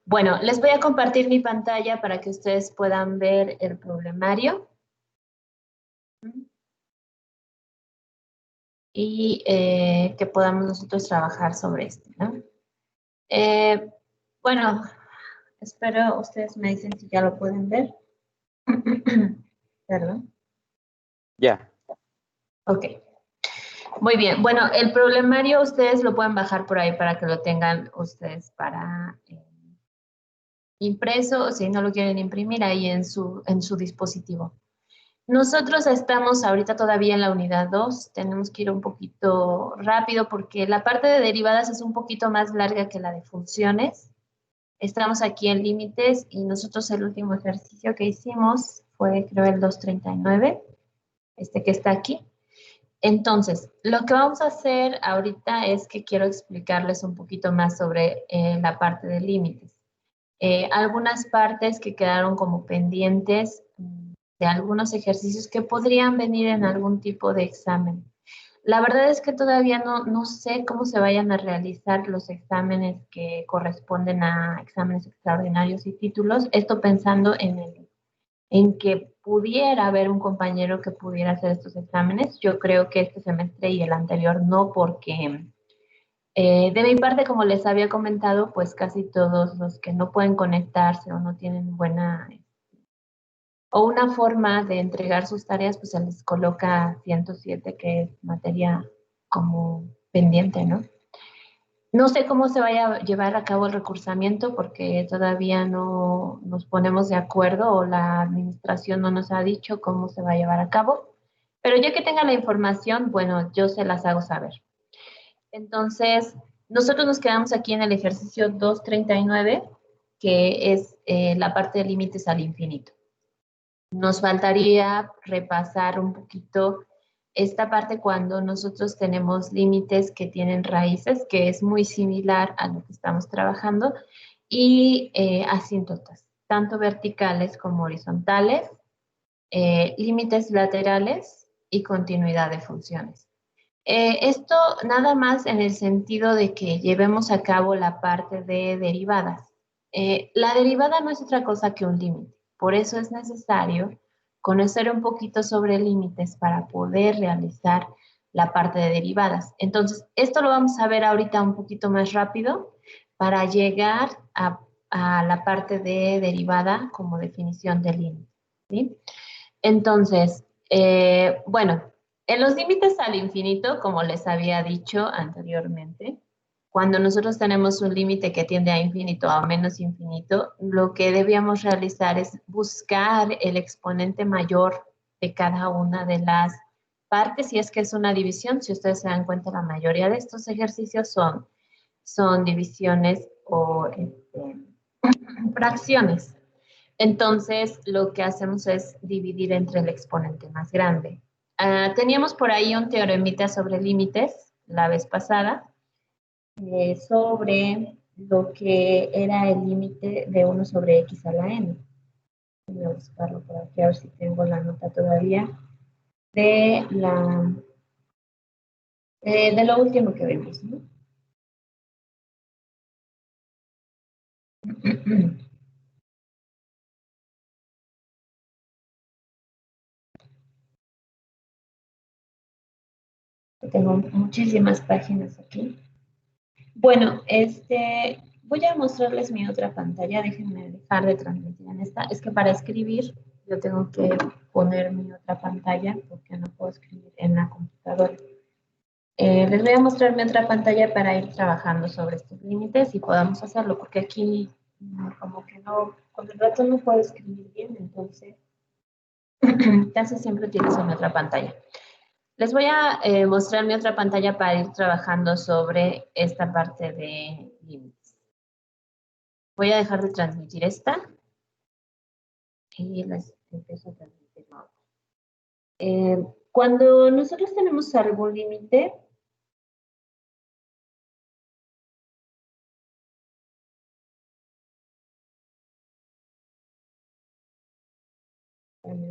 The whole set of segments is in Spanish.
Bueno, les voy a compartir mi pantalla para que ustedes puedan ver el problemario. Y que podamos nosotros trabajar sobre esto, ¿no? Bueno, espero ustedes me dicen si ya lo pueden ver. Perdón. Ya. Ok. Muy bien. Bueno, el problemario ustedes lo pueden bajar por ahí para que lo tengan ustedes para impreso, o si no lo quieren imprimir ahí en su dispositivo. Nosotros estamos ahorita todavía en la unidad 2, tenemos que ir un poquito rápido porque la parte de derivadas es un poquito más larga que la de funciones. Estamos aquí en límites y nosotros el último ejercicio que hicimos fue creo el 239, este que está aquí. Entonces, lo que vamos a hacer ahorita es que quiero explicarles un poquito más sobre la parte de límites. Algunas partes que quedaron como pendientes de algunos ejercicios que podrían venir en algún tipo de examen. La verdad es que todavía no sé cómo se vayan a realizar los exámenes que corresponden a exámenes extraordinarios y títulos. Esto pensando en que pudiera haber un compañero que pudiera hacer estos exámenes. Yo creo que este semestre y el anterior no, porque de mi parte, como les había comentado, pues casi todos los que no pueden conectarse o no tienen buena o una forma de entregar sus tareas, pues se les coloca 107, que es materia como pendiente, ¿no? No sé cómo se vaya a llevar a cabo el recursamiento porque todavía no nos ponemos de acuerdo o la administración no nos ha dicho cómo se va a llevar a cabo. Pero ya que tenga la información, bueno, yo se las hago saber. Entonces, nosotros nos quedamos aquí en el ejercicio 239, que es la parte de límites al infinito. Nos faltaría repasar un poquito esta parte cuando nosotros tenemos límites que tienen raíces, que es muy similar a lo que estamos trabajando, y asíntotas, tanto verticales como horizontales, límites laterales y continuidad de funciones. Esto nada más en el sentido de que llevemos a cabo la parte de derivadas. La derivada no es otra cosa que un límite, por eso es necesario conocer un poquito sobre límites para poder realizar la parte de derivadas. Entonces, esto lo vamos a ver ahorita un poquito más rápido para llegar a la parte de derivada como definición de límite, ¿sí? Entonces, bueno, en los límites al infinito, como les había dicho anteriormente, cuando nosotros tenemos un límite que tiende a infinito o a menos infinito, lo que debíamos realizar es buscar el exponente mayor de cada una de las partes, si es que es una división. Si ustedes se dan cuenta, la mayoría de estos ejercicios son divisiones o fracciones. Entonces, lo que hacemos es dividir entre el exponente más grande. Teníamos por ahí un teoremita sobre límites la vez pasada, sobre lo que era el límite de 1 sobre x a la n. Voy a buscarlo por aquí a ver si tengo la nota todavía de de lo último que vimos, ¿no? Tengo muchísimas páginas aquí. Bueno, voy a mostrarles mi otra pantalla. Déjenme dejar de transmitir en esta. Es que para escribir yo tengo que poner mi otra pantalla porque no puedo escribir en la computadora. Les voy a mostrar mi otra pantalla para ir trabajando sobre estos límites y podamos hacerlo, porque aquí como que no, con el rato no puedo escribir bien, entonces casi siempre utilizo mi otra pantalla. Les voy a mostrar mi otra pantalla para ir trabajando sobre esta parte de límites. Voy a dejar de transmitir esta y les empiezo a transmitir otra. Cuando nosotros tenemos algún límite,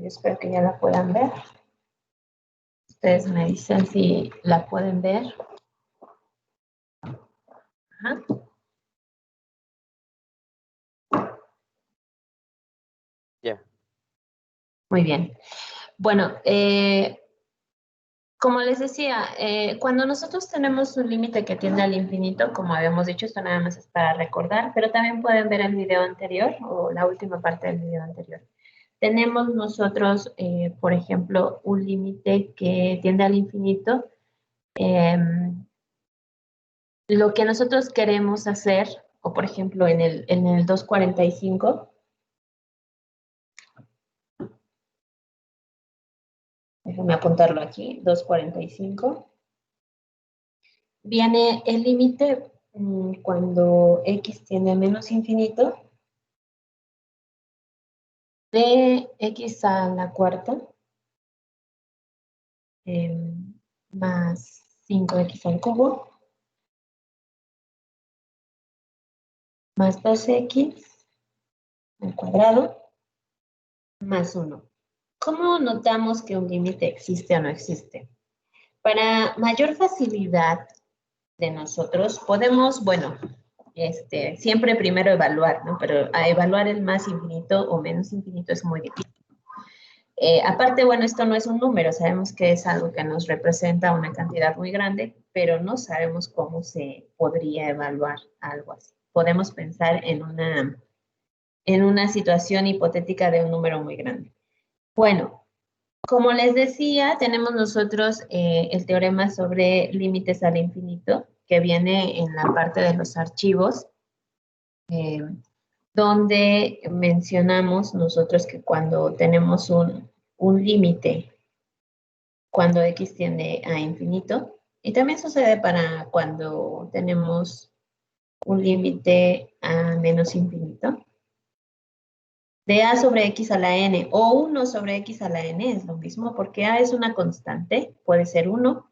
espero que ya la puedan ver. Ustedes me dicen si la pueden ver. Ajá. Muy bien. Bueno, como les decía, cuando nosotros tenemos un límite que tiende al infinito, como habíamos dicho, esto nada más es para recordar, pero también pueden ver el video anterior o la última parte del video anterior. Tenemos nosotros, por ejemplo, un límite que tiende al infinito. Lo que nosotros queremos hacer, o por ejemplo en el 245, déjame apuntarlo aquí, 245. Viene el límite cuando x tiende a menos infinito de x a la cuarta más 5x al cubo más 2x al cuadrado más 1. ¿Cómo notamos que un límite existe o no existe? Para mayor facilidad de nosotros, podemos, bueno, siempre primero evaluar, ¿no? Pero a evaluar el más infinito o menos infinito es muy difícil. Aparte, bueno, esto no es un número, sabemos que es algo que nos representa una cantidad muy grande, pero no sabemos cómo se podría evaluar algo así. Podemos pensar en una situación hipotética de un número muy grande. Bueno, como les decía, tenemos nosotros el teorema sobre límites al infinito, que viene en la parte de los archivos, donde mencionamos nosotros que cuando tenemos un límite, cuando x tiende a infinito, y también sucede para cuando tenemos un límite a menos infinito, de a sobre x a la n o 1 sobre x a la n es lo mismo, porque a es una constante, puede ser 1.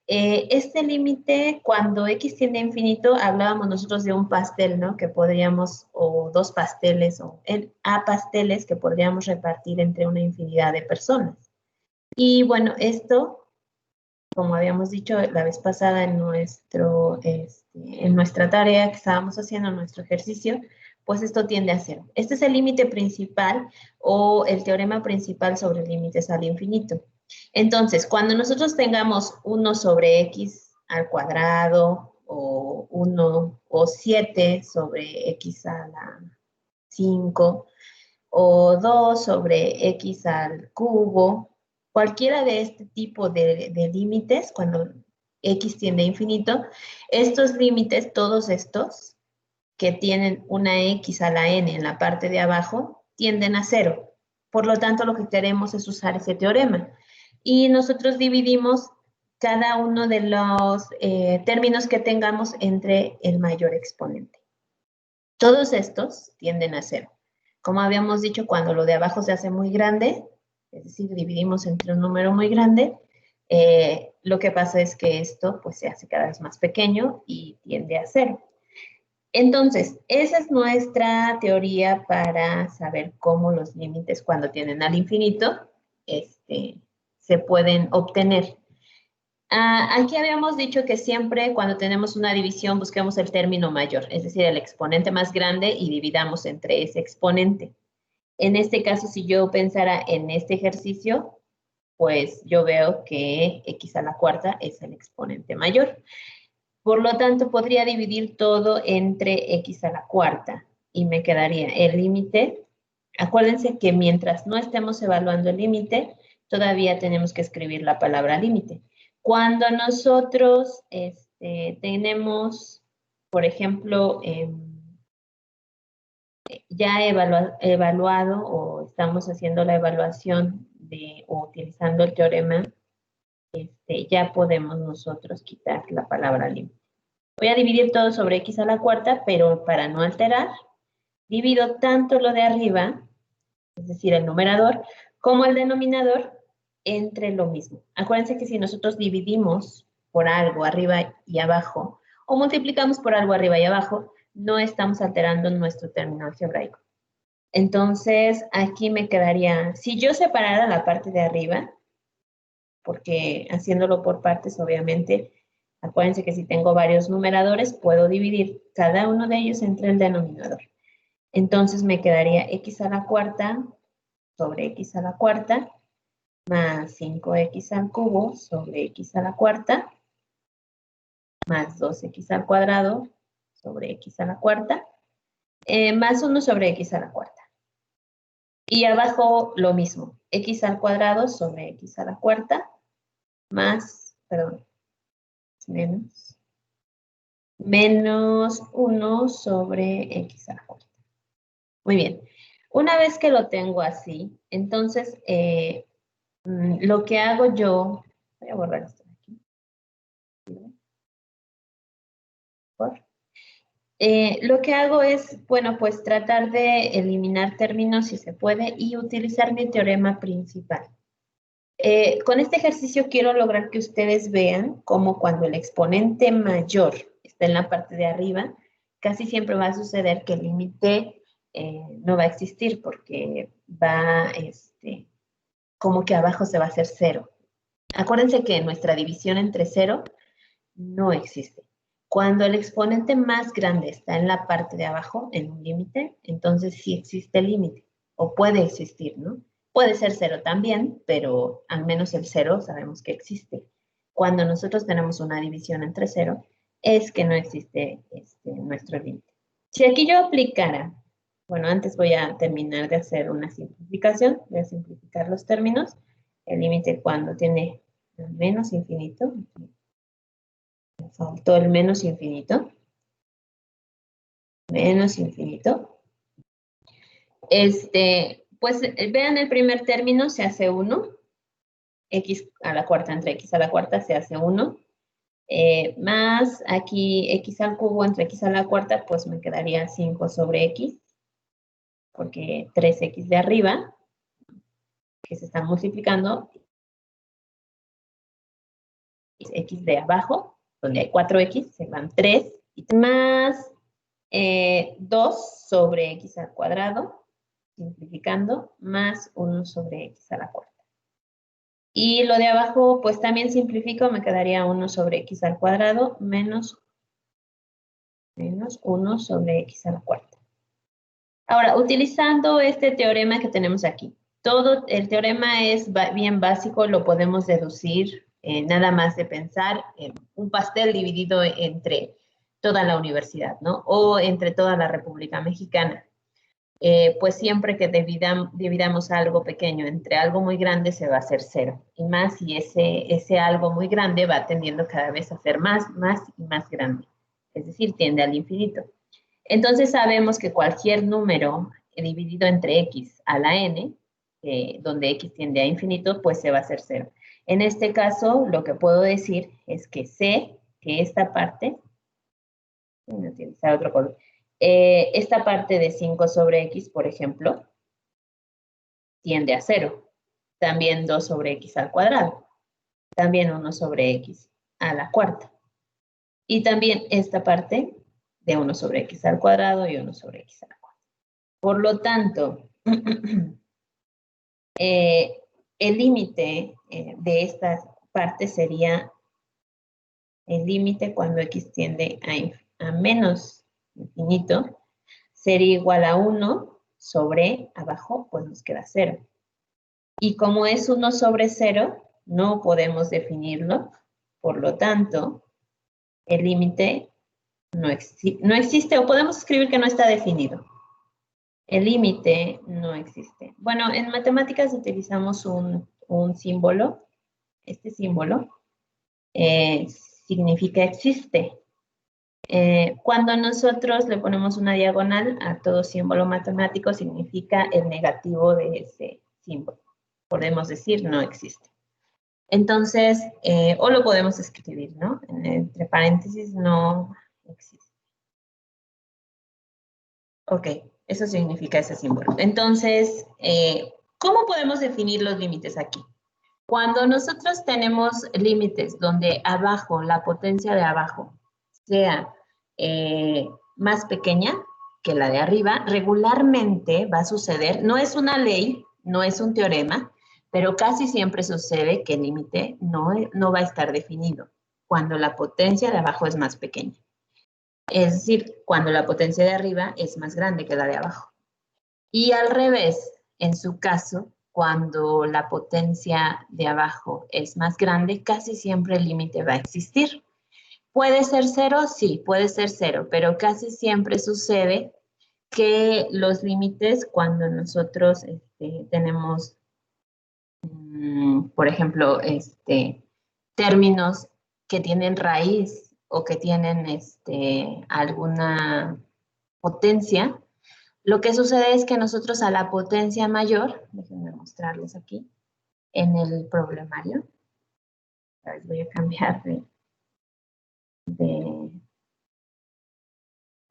Este límite, cuando x tiende a infinito, hablábamos nosotros de un pastel, ¿no? Que podríamos, o dos pasteles, o a pasteles que podríamos repartir entre una infinidad de personas. Y bueno, esto, como habíamos dicho la vez pasada en nuestra tarea que estábamos haciendo, en nuestro ejercicio, pues esto tiende a cero. Este es el límite principal o el teorema principal sobre límites al infinito. Entonces, cuando nosotros tengamos 1 sobre x al cuadrado o 1 o 7 sobre x a la 5 o 2 sobre x al cubo, cualquiera de este tipo de límites, cuando x tiende a infinito, estos límites, todos estos que tienen una x a la n en la parte de abajo, tienden a cero. Por lo tanto, lo que queremos es usar ese teorema. Y nosotros dividimos cada uno de los términos que tengamos entre el mayor exponente. Todos estos tienden a cero. Como habíamos dicho, cuando lo de abajo se hace muy grande, es decir, dividimos entre un número muy grande, lo que pasa es que esto pues, se hace cada vez más pequeño y tiende a cero. Entonces, esa es nuestra teoría para saber cómo los límites cuando tienden al infinito se pueden obtener. Aquí habíamos dicho que siempre cuando tenemos una división busquemos el término mayor, es decir, el exponente más grande y dividamos entre ese exponente. En este caso, si yo pensara en este ejercicio, pues yo veo que x a la cuarta es el exponente mayor. Por lo tanto, podría dividir todo entre x a la cuarta y me quedaría el límite. Acuérdense que mientras no estemos evaluando el límite, todavía tenemos que escribir la palabra límite. Cuando nosotros tenemos, por ejemplo, ya evaluado o estamos haciendo la evaluación o utilizando el teorema, ya podemos nosotros quitar la palabra límite. Voy a dividir todo sobre x a la cuarta, pero para no alterar, divido tanto lo de arriba, es decir, el numerador, como el denominador entre lo mismo. Acuérdense que si nosotros dividimos por algo arriba y abajo, o multiplicamos por algo arriba y abajo, no estamos alterando nuestro término algebraico. Entonces, aquí me quedaría, si yo separara la parte de arriba, porque haciéndolo por partes, obviamente, acuérdense que si tengo varios numeradores, puedo dividir cada uno de ellos entre el denominador. Entonces me quedaría x a la cuarta sobre x a la cuarta más 5x al cubo sobre x a la cuarta más 2x al cuadrado sobre x a la cuarta más 1 sobre x a la cuarta. Y abajo lo mismo, x al cuadrado sobre x a la cuarta más, perdón, menos 1 sobre x a la cuarta. Muy bien. Una vez que lo tengo así, entonces lo que hago yo, voy a borrar esto de aquí. Lo que hago es, bueno, pues tratar de eliminar términos si se puede y utilizar mi teorema principal. Con este ejercicio quiero lograr que ustedes vean cómo cuando el exponente mayor está en la parte de arriba, casi siempre va a suceder que el límite no va a existir porque va, como que abajo se va a hacer 0. Acuérdense que nuestra división entre 0 no existe. Cuando el exponente más grande está en la parte de abajo, en un límite, entonces sí existe el límite, o puede existir, ¿no? Puede ser 0 también, pero al menos el 0 sabemos que existe. Cuando nosotros tenemos una división entre 0, es que no existe nuestro límite. Si aquí yo aplicara, bueno, antes voy a terminar de hacer una simplificación, voy a simplificar los términos. El límite cuando tiene menos infinito, me faltó el menos infinito. Menos infinito. Pues vean el primer término, se hace 1. X a la cuarta entre x a la cuarta se hace 1. Más aquí x al cubo entre x a la cuarta, pues me quedaría 5 sobre x. Porque 3x de arriba, que se están multiplicando, x de abajo, donde hay 4x, se van 3, más 2 sobre x al cuadrado, simplificando, más 1 sobre x a la cuarta. Y lo de abajo, pues también simplifico, me quedaría 1 sobre x al cuadrado, menos 1 sobre x a la cuarta. Ahora, utilizando este teorema que tenemos aquí, todo el teorema es bien básico, lo podemos deducir nada más de pensar en un pastel dividido entre toda la universidad, ¿no? O entre toda la República Mexicana. Pues siempre que dividamos algo pequeño entre algo muy grande se va a hacer 0. Y más si ese algo muy grande va tendiendo cada vez a ser más y más grande. Es decir, tiende al infinito. Entonces sabemos que cualquier número dividido entre x a la n, donde x tiende a infinito, pues se va a hacer 0. En este caso, lo que puedo decir es que sé que esta parte, voy a utilizar otro color, esta parte de 5 sobre x, por ejemplo, tiende a 0. También 2 sobre x al cuadrado. También 1 sobre x a la cuarta. Y también esta parte de 1 sobre x al cuadrado y 1 sobre x a la cuarta. Por lo tanto, el límite de esta parte sería el límite cuando x tiende a menos infinito, sería igual a 1 sobre abajo, pues nos queda 0. Y como es 1 sobre 0, no podemos definirlo, por lo tanto, el límite no existe, o podemos escribir que no está definido. El límite no existe. Bueno, en matemáticas utilizamos un símbolo. Este símbolo significa existe. Cuando nosotros le ponemos una diagonal a todo símbolo matemático, significa el negativo de ese símbolo. Podemos decir no existe. Entonces, o lo podemos escribir, ¿no? Entre paréntesis, no existe. Ok, eso significa ese símbolo. Entonces, ¿cómo podemos definir los límites aquí? Cuando nosotros tenemos límites donde abajo, la potencia de abajo, sea más pequeña que la de arriba, regularmente va a suceder, no es una ley, no es un teorema, pero casi siempre sucede que el límite no va a estar definido cuando la potencia de abajo es más pequeña. Es decir, cuando la potencia de arriba es más grande que la de abajo. Y al revés, en su caso, cuando la potencia de abajo es más grande, casi siempre el límite va a existir. ¿Puede ser cero? Sí, puede ser cero, pero casi siempre sucede que los límites cuando nosotros tenemos, por ejemplo, términos que tienen raíz o que tienen alguna potencia, lo que sucede es que nosotros a la potencia mayor, déjenme mostrarles aquí, en el problemario, voy a cambiar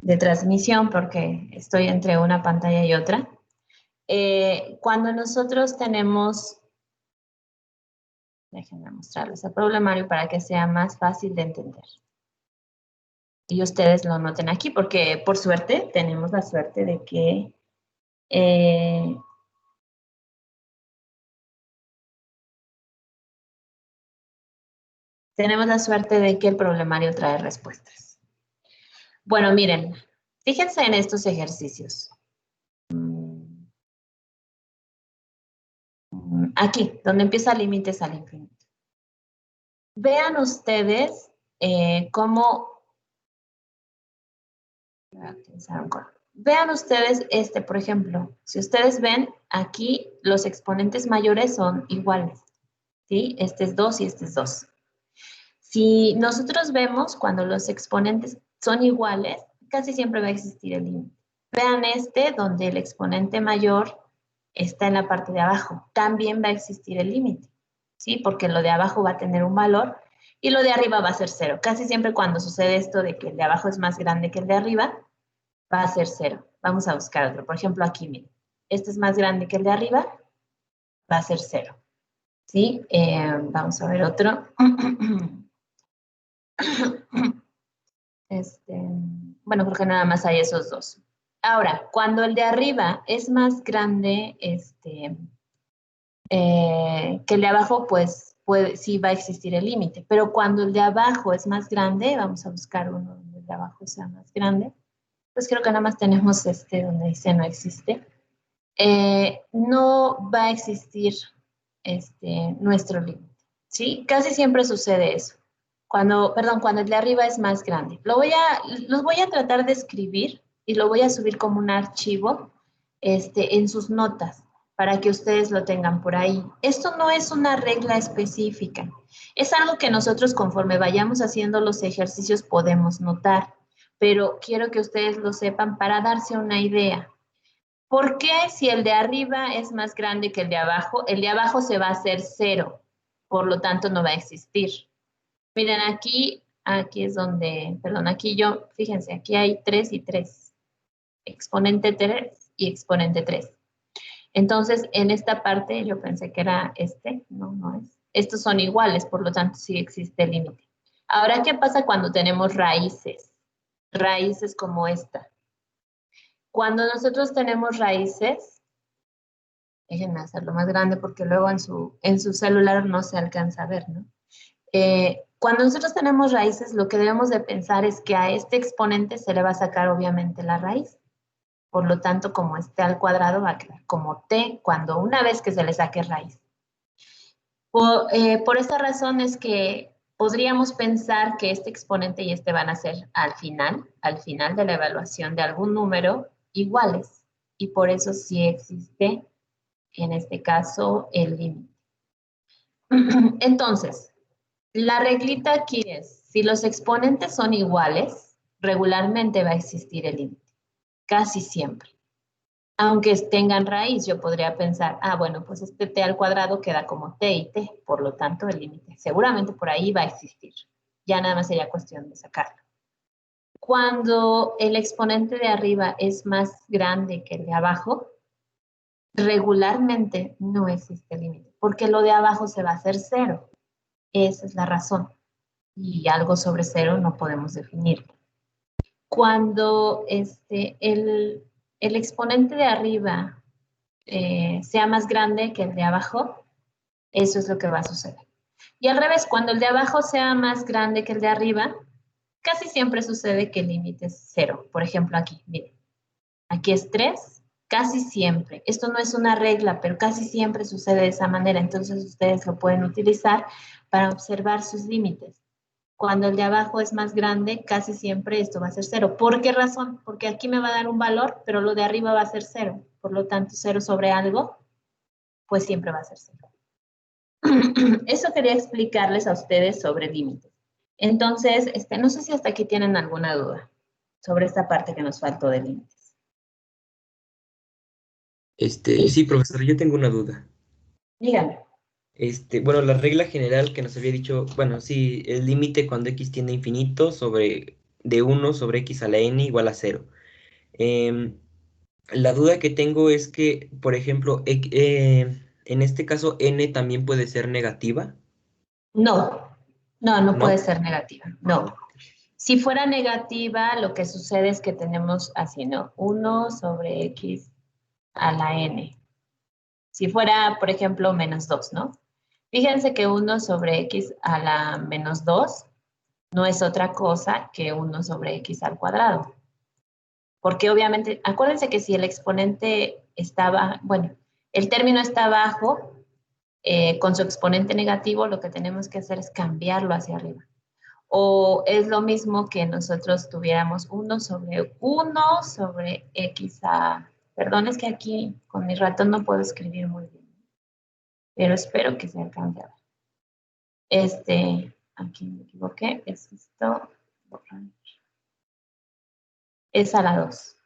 de transmisión porque estoy entre una pantalla y otra. Cuando nosotros tenemos, déjenme mostrarles el problemario para que sea más fácil de entender. Y ustedes lo noten aquí porque por suerte tenemos la suerte de que el problemario trae respuestas. Bueno, miren, fíjense en estos ejercicios. Aquí, donde empieza límites al infinito. Vean ustedes cómo... Vean ustedes por ejemplo, si ustedes ven, aquí los exponentes mayores son iguales, ¿sí? Este es 2 y este es 2. Si nosotros vemos cuando los exponentes son iguales, casi siempre va a existir el límite. Vean donde el exponente mayor está en la parte de abajo. También va a existir el límite, ¿sí? Porque lo de abajo va a tener un valor y lo de arriba va a ser 0. Casi siempre cuando sucede esto de que el de abajo es más grande que el de arriba, va a ser 0. Vamos a buscar otro. Por ejemplo, aquí, miren. Este es más grande que el de arriba, va a ser 0. ¿Sí? Vamos a ver otro. Bueno, creo que nada más hay esos dos. Ahora, cuando el de arriba es más grande que el de abajo, pues sí va a existir el límite. Pero cuando el de abajo es más grande, vamos a buscar uno donde el de abajo sea más grande, pues creo que nada más tenemos donde dice no existe. No va a existir nuestro límite, ¿sí? Casi siempre sucede eso. Cuando el de arriba es más grande. Los voy a tratar de escribir y lo voy a subir como un archivo en sus notas para que ustedes lo tengan por ahí. Esto no es una regla específica. Es algo que nosotros conforme vayamos haciendo los ejercicios podemos notar, pero quiero que ustedes lo sepan para darse una idea. ¿Por qué si el de arriba es más grande que el de abajo se va a hacer 0? Por lo tanto, no va a existir. Miren, aquí es donde, perdón, fíjense, aquí hay 3 y 3. Exponente 3 y exponente 3. Entonces, en esta parte yo pensé que era no es. Estos son iguales, por lo tanto, sí existe el límite. Ahora, ¿qué pasa cuando tenemos raíces? Raíces como esta. Cuando nosotros tenemos raíces, déjenme hacerlo más grande porque luego en su celular no se alcanza a ver, ¿no? Cuando nosotros tenemos raíces, lo que debemos de pensar es que a este exponente se le va a sacar obviamente la raíz. Por lo tanto, como al cuadrado va a quedar como t una vez que se le saque raíz. Por esta razón es que podríamos pensar que este exponente y van a ser al final de la evaluación de algún número iguales. Y por eso sí existe, en este caso, el límite. Entonces, la reglita aquí es, si los exponentes son iguales, regularmente va a existir el límite. Casi siempre. Aunque tengan raíz, yo podría pensar, bueno, pues t al cuadrado queda como t y t, por lo tanto el límite seguramente por ahí va a existir. Ya nada más sería cuestión de sacarlo. Cuando el exponente de arriba es más grande que el de abajo, regularmente no existe límite, porque lo de abajo se va a hacer 0. Esa es la razón. Y algo sobre 0 no podemos definirlo. Cuando el exponente de arriba sea más grande que el de abajo, eso es lo que va a suceder. Y al revés, cuando el de abajo sea más grande que el de arriba, casi siempre sucede que el límite es 0. Por ejemplo, aquí, miren. Aquí es 3 Casi siempre. Esto no es una regla, pero casi siempre sucede de esa manera. Entonces ustedes lo pueden utilizar para observar sus límites. Cuando el de abajo es más grande, casi siempre esto va a ser cero. ¿Por qué razón? Porque aquí me va a dar un valor, pero lo de arriba va a ser cero. Por lo tanto, cero sobre algo, pues siempre va a ser cero. Eso quería explicarles a ustedes sobre límites. Entonces, no sé si hasta aquí tienen alguna duda sobre esta parte que nos faltó de límites. Sí, profesor, yo tengo una duda. Díganme. Bueno, la regla general que nos había dicho, bueno, sí, el límite cuando x tiende a infinito sobre de 1 sobre x a la n igual a 0. La duda que tengo es que, por ejemplo, en este caso n también puede ser negativa, No puede ¿no? ser negativa. No. Si fuera negativa, lo que sucede es que tenemos así, ¿no? 1 sobre x a la n. Si fuera, por ejemplo, menos 2, ¿no? Fíjense que 1 sobre x a la menos 2 no es otra cosa que 1 sobre x al cuadrado. Porque obviamente, acuérdense que si el exponente estaba, bueno, el término está abajo, con su exponente negativo, lo que tenemos que hacer es cambiarlo hacia arriba. O es lo mismo que nosotros tuviéramos 1 sobre x a... Perdón, es que aquí con mi ratón no puedo escribir muy bien, pero espero que se alcance a ver. Aquí me equivoqué, es esto, es a la 2.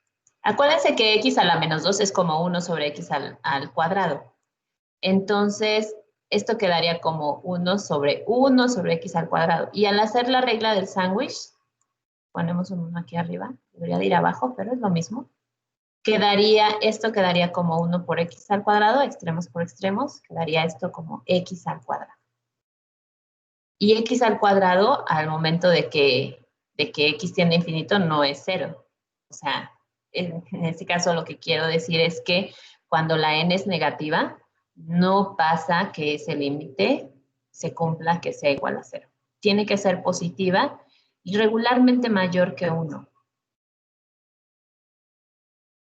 Acuérdense que x a la menos 2 es como 1 sobre x al cuadrado. Entonces, esto quedaría como 1 sobre x al cuadrado. Y al hacer la regla del sándwich, ponemos un 1 aquí arriba, debería de ir abajo, pero es lo mismo. Esto quedaría como 1 por x al cuadrado, extremos por extremos, quedaría esto como x al cuadrado. Y x al cuadrado, al momento de que x tiende a infinito, no es 0. O sea, en este caso lo que quiero decir es que cuando la n es negativa, no pasa que ese límite se cumpla que sea igual a 0. Tiene que ser positiva y regularmente mayor que 1.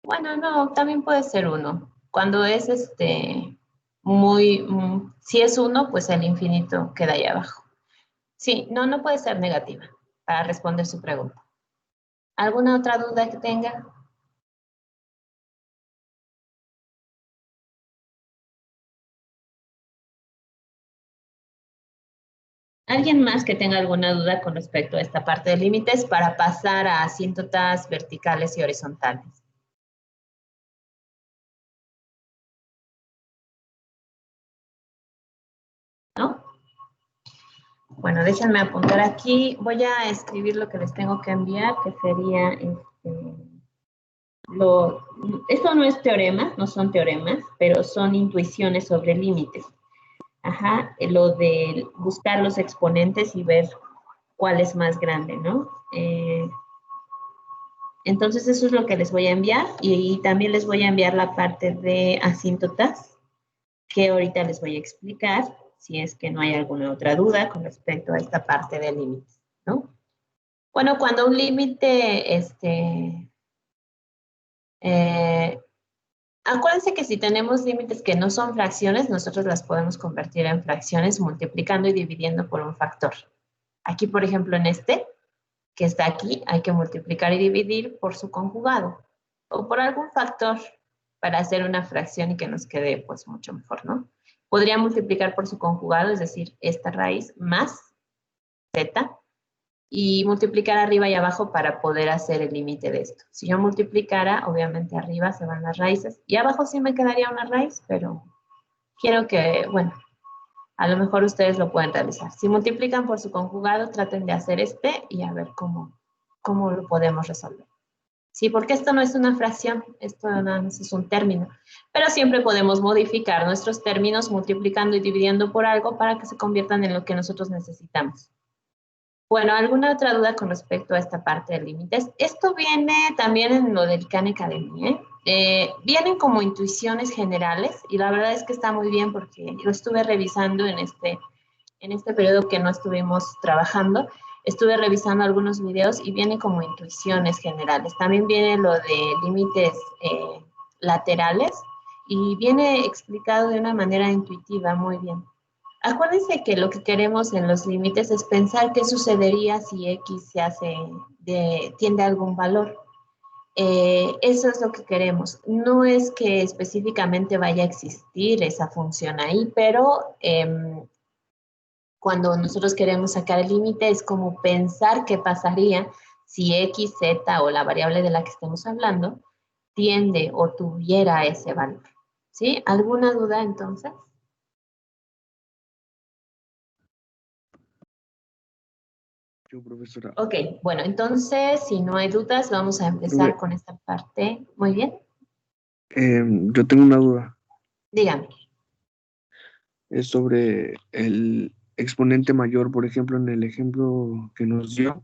Bueno, no, también puede ser 1. Cuando es si es 1, pues el infinito queda ahí abajo. Sí, no puede ser negativa para responder su pregunta. ¿Alguna otra duda que tenga? ¿Alguien más que tenga alguna duda con respecto a esta parte de límites para pasar a asíntotas verticales y horizontales? ¿No? Bueno, déjenme apuntar aquí. Voy a escribir lo que les tengo que enviar, que sería esto no es teorema, no son teoremas, pero son intuiciones sobre límites. Ajá, lo de buscar los exponentes y ver cuál es más grande, ¿no? Entonces eso es lo que les voy a enviar y también les voy a enviar la parte de asíntotas que ahorita les voy a explicar si es que no hay alguna otra duda con respecto a esta parte de límites, ¿no? Bueno, cuando un límite, acuérdense que si tenemos límites que no son fracciones, nosotros las podemos convertir en fracciones multiplicando y dividiendo por un factor. Aquí, por ejemplo, en que está aquí, hay que multiplicar y dividir por su conjugado o por algún factor para hacer una fracción y que nos quede pues mucho mejor, ¿no? Podría multiplicar por su conjugado, es decir, esta raíz más z y multiplicar arriba y abajo para poder hacer el límite de esto. Si yo multiplicara, obviamente arriba se van las raíces y abajo sí me quedaría una raíz, pero quiero que, bueno, a lo mejor ustedes lo pueden realizar. Si multiplican por su conjugado, traten de hacer y a ver cómo lo podemos resolver. Sí, porque esto no es una fracción, esto nada más es un término. Pero siempre podemos modificar nuestros términos multiplicando y dividiendo por algo para que se conviertan en lo que nosotros necesitamos. Bueno, ¿alguna otra duda con respecto a esta parte de límites? Esto viene también en lo del Khan Academy, ¿eh? Vienen como intuiciones generales y la verdad es que está muy bien porque lo estuve revisando en este periodo que no estuvimos trabajando. Estuve revisando algunos videos y vienen como intuiciones generales. También viene lo de límites laterales y viene explicado de una manera intuitiva, muy bien. Acuérdense que lo que queremos en los límites es pensar qué sucedería si X tiende a algún valor. Eso es lo que queremos. No es que específicamente vaya a existir esa función ahí, pero cuando nosotros queremos sacar el límite es como pensar qué pasaría si X, Z o la variable de la que estemos hablando tiende o tuviera ese valor. ¿Sí? ¿Alguna duda entonces? Yo, profesora. Ok, bueno, entonces, si no hay dudas, vamos a empezar con esta parte. Muy bien. Yo tengo una duda. Dígame. Es sobre el exponente mayor, por ejemplo, en el ejemplo que nos dio,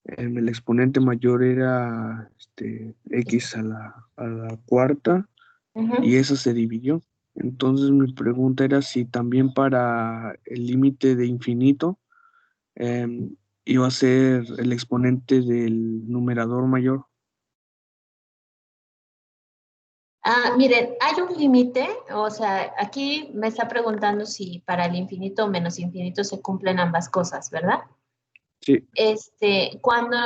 el exponente mayor era x a la cuarta y eso se dividió. Entonces mi pregunta era si también para el límite de infinito iba a ser el exponente del numerador mayor. Miren, hay un límite, o sea, aquí me está preguntando si para el infinito o menos infinito se cumplen ambas cosas, ¿verdad? Sí, Cuando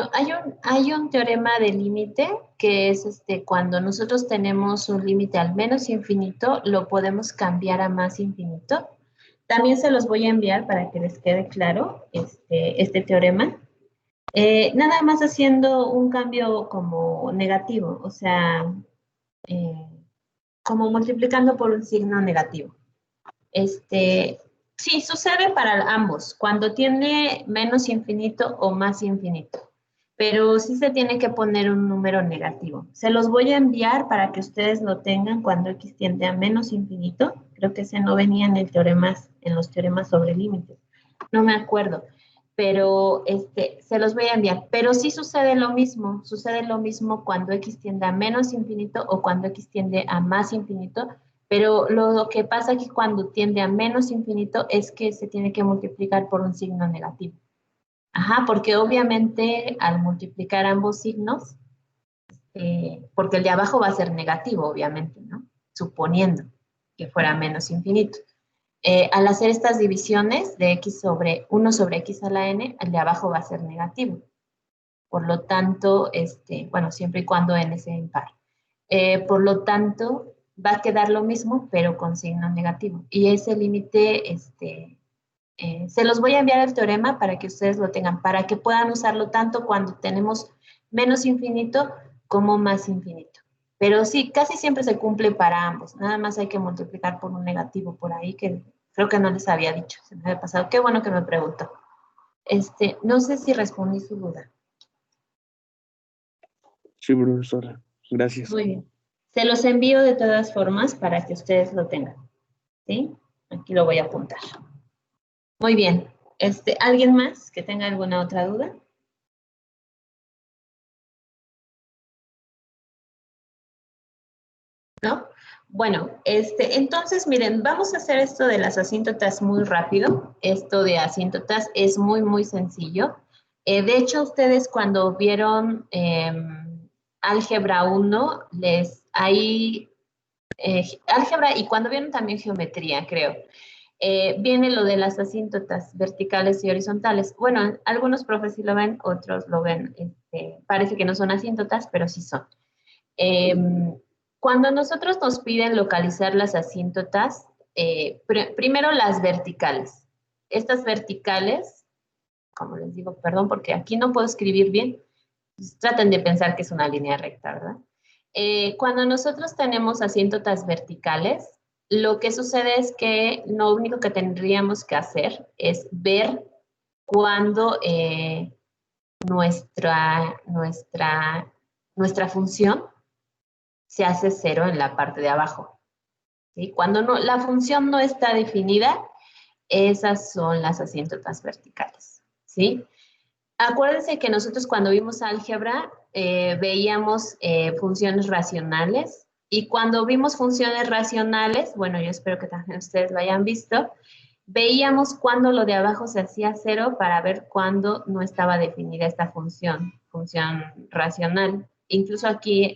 hay un teorema de límite que es cuando nosotros tenemos un límite al menos infinito, lo podemos cambiar a más infinito. También se los voy a enviar para que les quede claro este teorema. Nada más haciendo un cambio como negativo, o sea, eh, como multiplicando por un signo negativo. Sí, sucede para ambos, cuando tiene menos infinito o más infinito, pero sí se tiene que poner un número negativo. Se los voy a enviar para que ustedes lo tengan cuando x tiende a menos infinito. Creo que ese no venía en en los teoremas sobre límites. No me acuerdo, pero se los voy a enviar. Pero sí sucede lo mismo cuando x tiende a menos infinito o cuando x tiende a más infinito, pero lo que pasa aquí cuando tiende a menos infinito es que se tiene que multiplicar por un signo negativo. Ajá, porque obviamente al multiplicar ambos signos, porque el de abajo va a ser negativo, obviamente, ¿no? Suponiendo que fuera menos infinito. Al hacer estas divisiones de x sobre 1 sobre x a la n, el de abajo va a ser negativo. Por lo tanto, bueno, siempre y cuando n sea impar. Por lo tanto, va a quedar lo mismo, pero con signo negativo. Y ese límite, se los voy a enviar el teorema para que ustedes lo tengan, para que puedan usarlo tanto cuando tenemos menos infinito como más infinito. Pero sí, casi siempre se cumple para ambos. Nada más hay que multiplicar por un negativo por ahí, que creo que no les había dicho, se me había pasado. Qué bueno que me preguntó. No sé si respondí su duda. sí, profesora. Gracias. Muy bien. Se los envío de todas formas para que ustedes lo tengan. ¿Sí? Aquí lo voy a apuntar. Muy bien. ¿Alguien más que tenga alguna otra duda? ¿No? Bueno, entonces, miren, vamos a hacer esto de las asíntotas muy rápido. Esto de asíntotas es muy, muy sencillo. De hecho, ustedes cuando vieron álgebra 1, álgebra y cuando vieron también geometría, creo. Viene lo de las asíntotas verticales y horizontales. Bueno, algunos profes sí lo ven, otros lo ven, parece que no son asíntotas, pero sí son. Cuando nosotros nos piden localizar las asíntotas, primero las verticales. Estas verticales, como les digo, perdón, porque aquí no puedo escribir bien, pues traten de pensar que es una línea recta, ¿verdad? Cuando nosotros tenemos asíntotas verticales, lo que sucede es que lo único que tendríamos que hacer es ver cuándo nuestra función se hace cero en la parte de abajo. ¿Sí? Cuando la función no está definida, esas son las asíntotas verticales. ¿Sí? Acuérdense que nosotros cuando vimos álgebra veíamos funciones racionales y cuando vimos funciones racionales, bueno, yo espero que también ustedes lo hayan visto, veíamos cuando lo de abajo se hacía cero para ver cuándo no estaba definida esta función racional. Incluso aquí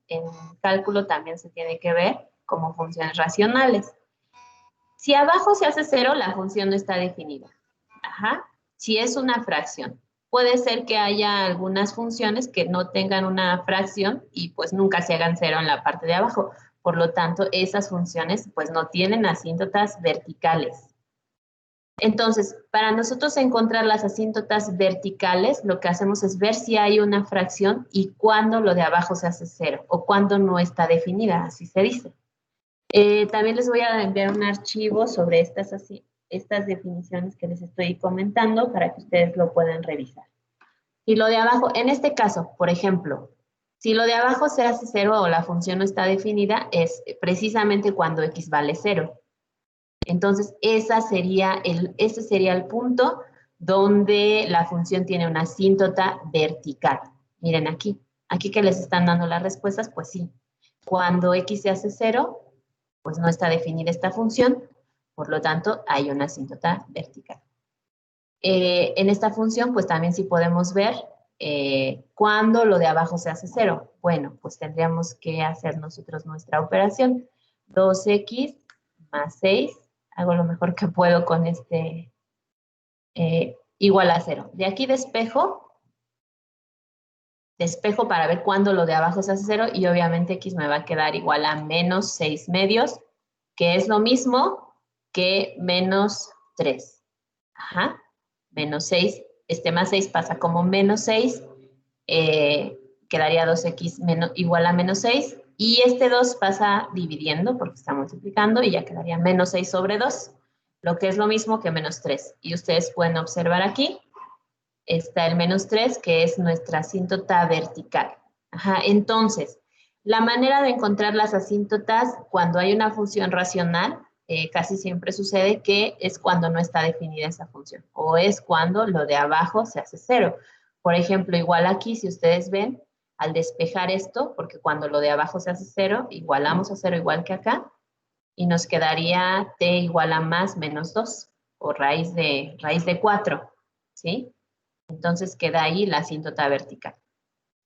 en cálculo también se tiene que ver como funciones racionales. Si abajo se hace 0, la función no está definida. Ajá. Si es una fracción. Puede ser que haya algunas funciones que no tengan una fracción y pues nunca se hagan 0 en la parte de abajo. Por lo tanto, esas funciones pues no tienen asíntotas verticales. Entonces, para nosotros encontrar las asíntotas verticales, lo que hacemos es ver si hay una fracción y cuándo lo de abajo se hace 0 o cuándo no está definida, así se dice. También les voy a enviar un archivo sobre estas definiciones que les estoy comentando para que ustedes lo puedan revisar. Y lo de abajo, en este caso, por ejemplo, si lo de abajo se hace 0 o la función no está definida, es precisamente cuando x vale 0. Entonces, ese sería el punto donde la función tiene una asíntota vertical. Miren aquí que les están dando las respuestas, pues sí. Cuando x se hace 0, pues no está definida esta función, por lo tanto, hay una asíntota vertical. En esta función, pues también sí podemos ver cuándo lo de abajo se hace 0. Bueno, pues tendríamos que hacer nosotros nuestra operación. 2x más 6, hago lo mejor que puedo con igual a 0. De aquí despejo para ver cuándo lo de abajo se hace 0 y obviamente x me va a quedar igual a menos 6 medios, que es lo mismo que menos 3. Ajá, menos 6, más 6 pasa como menos 6, quedaría 2x igual a menos 6, y este 2 pasa dividiendo porque está multiplicando y ya quedaría menos 6 sobre 2, lo que es lo mismo que menos 3. Y ustedes pueden observar aquí, está el menos 3, que es nuestra asíntota vertical. Ajá, entonces, la manera de encontrar las asíntotas cuando hay una función racional, casi siempre sucede que es cuando no está definida esa función, o es cuando lo de abajo se hace 0. Por ejemplo, igual aquí, si ustedes ven, al despejar esto, porque cuando lo de abajo se hace 0, igualamos a 0 igual que acá, y nos quedaría t igual a más menos 2, o raíz de 4, ¿sí? Entonces queda ahí la asíntota vertical,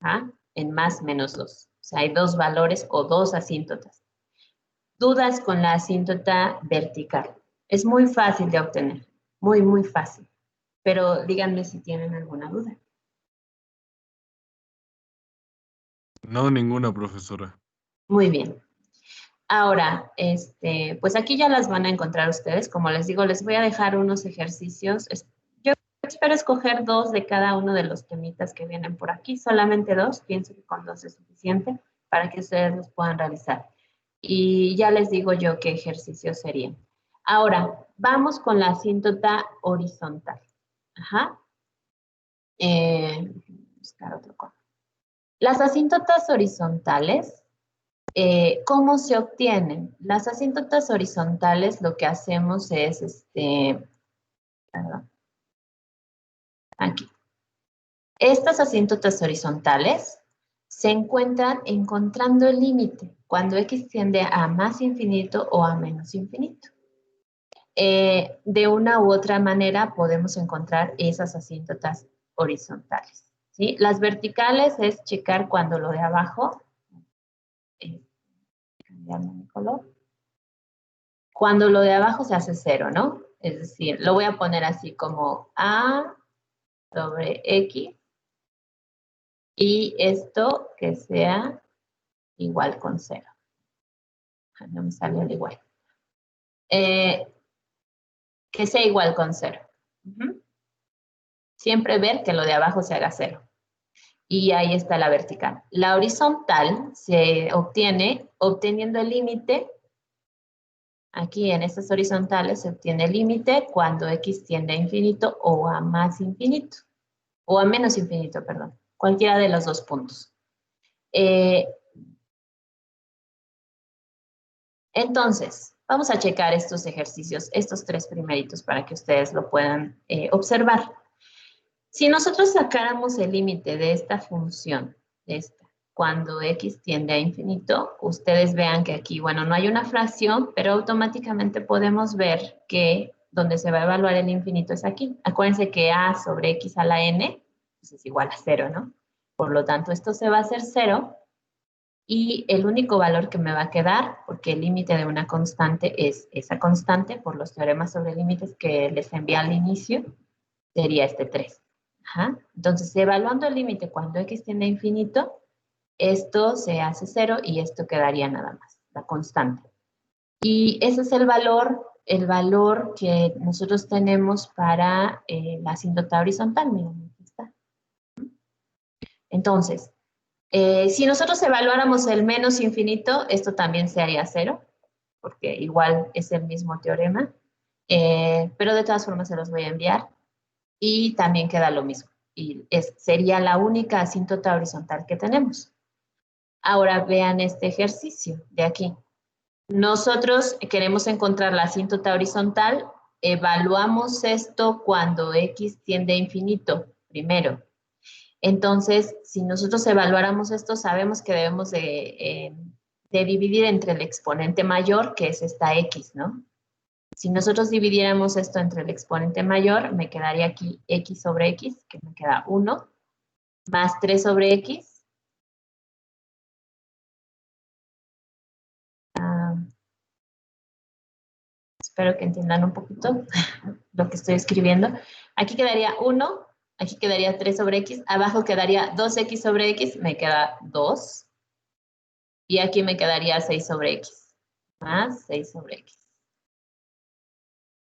¿ah? En más menos 2. O sea, hay dos valores o dos asíntotas. Dudas con la asíntota vertical. Es muy fácil de obtener, muy, muy fácil. Pero díganme si tienen alguna duda. No, ninguna, profesora. Muy bien. Ahora, pues aquí ya las van a encontrar ustedes. Como les digo, les voy a dejar unos ejercicios. Yo espero escoger 2 de cada uno de los temitas que vienen por aquí. Solamente 2. Pienso que con 2 es suficiente para que ustedes los puedan realizar. Y ya les digo yo qué ejercicios serían. Ahora, vamos con la asíntota horizontal. Ajá. Buscar otro color. Las asíntotas horizontales, ¿cómo se obtienen? Las asíntotas horizontales lo que hacemos es, perdón, aquí. Estas asíntotas horizontales se encuentran encontrando el límite cuando x tiende a más infinito o a menos infinito. De una u otra manera podemos encontrar esas asíntotas horizontales, ¿sí? Las verticales es checar cuando lo de abajo, cambiarme mi color, cuando lo de abajo se hace 0, ¿no? Es decir, lo voy a poner así como a sobre x y esto que sea igual con 0. No me salió el igual. Que sea igual con 0. Siempre ver que lo de abajo se haga 0. Y ahí está la vertical. La horizontal se obtiene obteniendo el límite. Aquí en estas horizontales se obtiene el límite cuando x tiende a infinito o a más infinito. O a menos infinito, perdón. Cualquiera de los dos puntos. Entonces, vamos a checar estos ejercicios, estos 3 primeritos para que ustedes lo puedan observar. Si nosotros sacáramos el límite de esta función, cuando x tiende a infinito, ustedes vean que aquí, bueno, no hay una fracción, pero automáticamente podemos ver que donde se va a evaluar el infinito es aquí. Acuérdense que a sobre x a la n pues es igual a 0, ¿no? Por lo tanto, esto se va a hacer 0 y el único valor que me va a quedar, porque el límite de una constante es esa constante, por los teoremas sobre límites que les envié al inicio, sería este 3. Ajá. Entonces, evaluando el límite cuando x tiende a infinito, esto se hace 0 y esto quedaría nada más, la constante. Y ese es el valor que nosotros tenemos para la asíntota horizontal. Miren, aquí está. Entonces, si nosotros evaluáramos el menos infinito, esto también se haría 0, porque igual es el mismo teorema, pero de todas formas se los voy a enviar y también queda lo mismo. Y sería la única asíntota horizontal que tenemos. Ahora vean este ejercicio de aquí. Nosotros queremos encontrar la asíntota horizontal, evaluamos esto cuando x tiende a infinito, primero. Entonces, si nosotros evaluáramos esto, sabemos que debemos de dividir entre el exponente mayor, que es esta x, ¿no? Si nosotros dividiéramos esto entre el exponente mayor, me quedaría aquí x sobre x, que me queda 1, más 3 sobre x. Espero que entiendan un poquito lo que estoy escribiendo. Aquí quedaría 1, aquí quedaría 3 sobre x, abajo quedaría 2x sobre x, me queda 2. Y aquí me quedaría 6 sobre x, más 6 sobre x.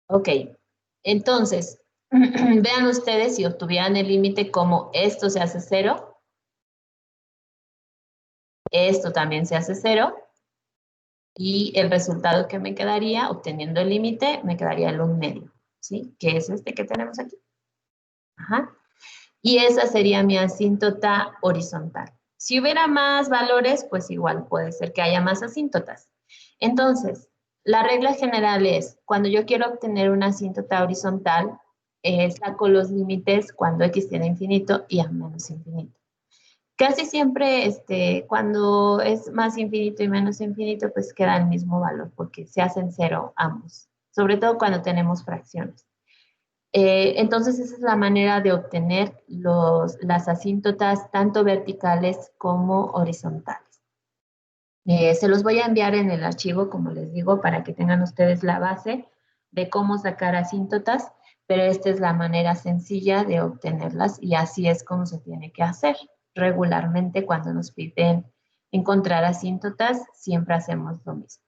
Ok, entonces, vean ustedes si obtuvieran el límite como esto se hace 0, esto también se hace 0, y el resultado que me quedaría, obteniendo el límite, me quedaría el 1 medio, ¿sí? Que es este que tenemos aquí. Ajá. Y esa sería mi asíntota horizontal. Si hubiera más valores, pues igual puede ser que haya más asíntotas. Entonces, la regla general es, cuando yo quiero obtener una asíntota horizontal, saco los límites cuando x tiende a infinito y a menos infinito. Casi siempre, cuando es más infinito y menos infinito, pues queda el mismo valor, porque se hacen 0 ambos, sobre todo cuando tenemos fracciones. Entonces, esa es la manera de obtener las asíntotas tanto verticales como horizontales. Se los voy a enviar en el archivo, como les digo, para que tengan ustedes la base de cómo sacar asíntotas, pero esta es la manera sencilla de obtenerlas y así es como se tiene que hacer. Regularmente, cuando nos piden encontrar asíntotas, siempre hacemos lo mismo.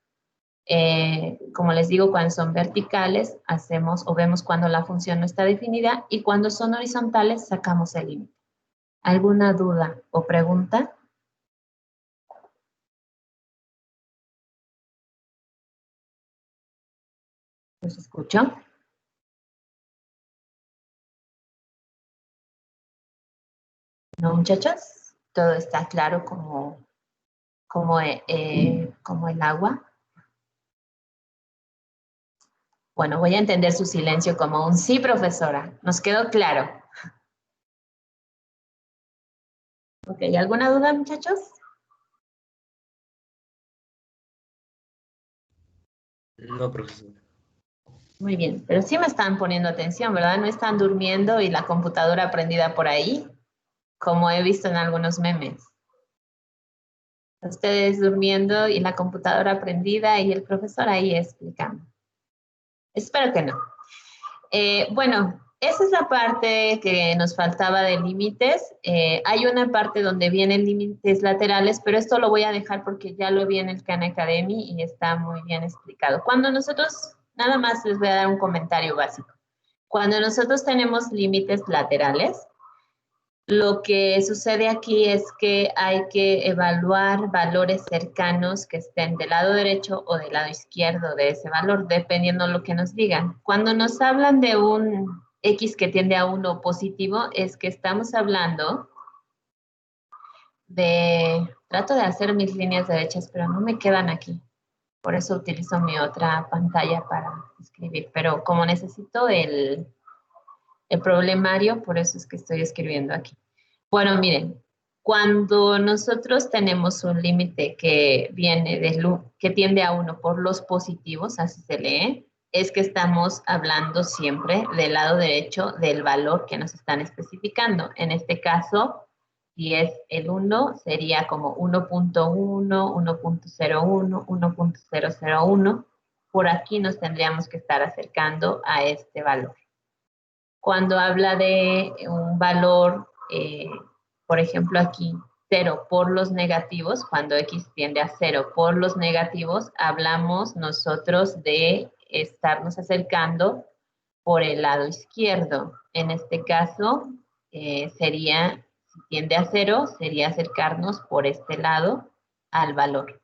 Como les digo, cuando son verticales, hacemos o vemos cuando la función no está definida y cuando son horizontales, sacamos el límite. ¿Alguna duda o pregunta? ¿Los escucho? ¿No, muchachos? ¿Todo está claro como el agua? Bueno, voy a entender su silencio como un sí, profesora. ¿Nos quedó claro? Ok, ¿alguna duda, muchachos? No, profesor. Muy bien, pero sí me están poniendo atención, ¿verdad? No están durmiendo y la computadora prendida por ahí, como he visto en algunos memes. Ustedes durmiendo y la computadora prendida y el profesor ahí explicando. Espero que no. Bueno, esa es la parte que nos faltaba de límites. Hay una parte donde vienen límites laterales, pero esto lo voy a dejar porque ya lo vi en el Khan Academy y está muy bien explicado. Cuando nosotros, nada más les voy a dar un comentario básico. Cuando nosotros tenemos límites laterales, lo que sucede aquí es que hay que evaluar valores cercanos que estén del lado derecho o del lado izquierdo de ese valor, dependiendo de lo que nos digan. Cuando nos hablan de un x que tiende a 1 positivo, es que estamos hablando de... Trato de hacer mis líneas derechas, pero no me quedan aquí. Por eso utilizo mi otra pantalla para escribir. Pero como necesito el problemario, por eso es que estoy escribiendo aquí. Bueno, miren, cuando nosotros tenemos un límite que viene que tiende a 1 por los positivos, así se lee, es que estamos hablando siempre del lado derecho del valor que nos están especificando. En este caso, Si es el 1, sería como 1.1, 1.01, 1.001. Por aquí nos tendríamos que estar acercando a este valor. Cuando habla de un valor, por ejemplo aquí, 0 por los negativos, cuando x tiende a 0 por los negativos, hablamos nosotros de estarnos acercando por el lado izquierdo. En este caso, sería, si tiende a 0, sería acercarnos por este lado al valor.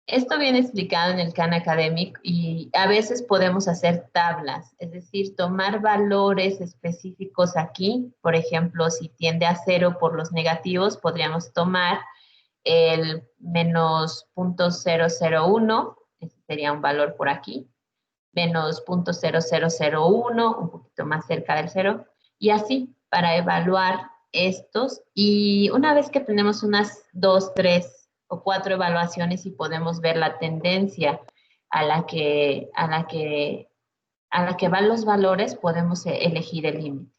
Esto viene explicado en el Khan Academic y a veces podemos hacer tablas, es decir, tomar valores específicos aquí. Por ejemplo, si tiende a 0 por los negativos, podríamos tomar el menos 0.001, ese sería un valor por aquí, menos 0.0001, un poquito más cerca del 0, y así para evaluar estos. Y una vez que tenemos unas 2, 3 o 4 evaluaciones y podemos ver la tendencia a la que van los valores, podemos elegir el límite.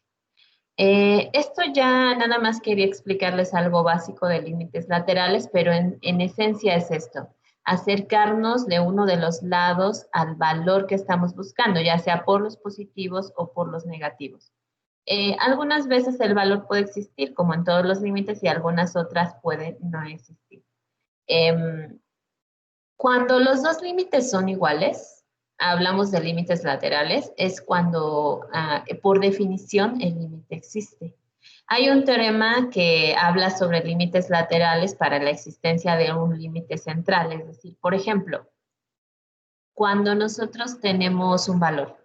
Esto ya nada más quería explicarles algo básico de límites laterales, pero en esencia es esto: acercarnos de uno de los lados al valor que estamos buscando, ya sea por los positivos o por los negativos. Algunas veces el valor puede existir, como en todos los límites, y algunas otras pueden no existir. Cuando los dos límites son iguales, hablamos de límites laterales, es cuando, por definición, el límite existe. Hay un teorema que habla sobre límites laterales para la existencia de un límite central, es decir, por ejemplo, cuando nosotros tenemos un valor,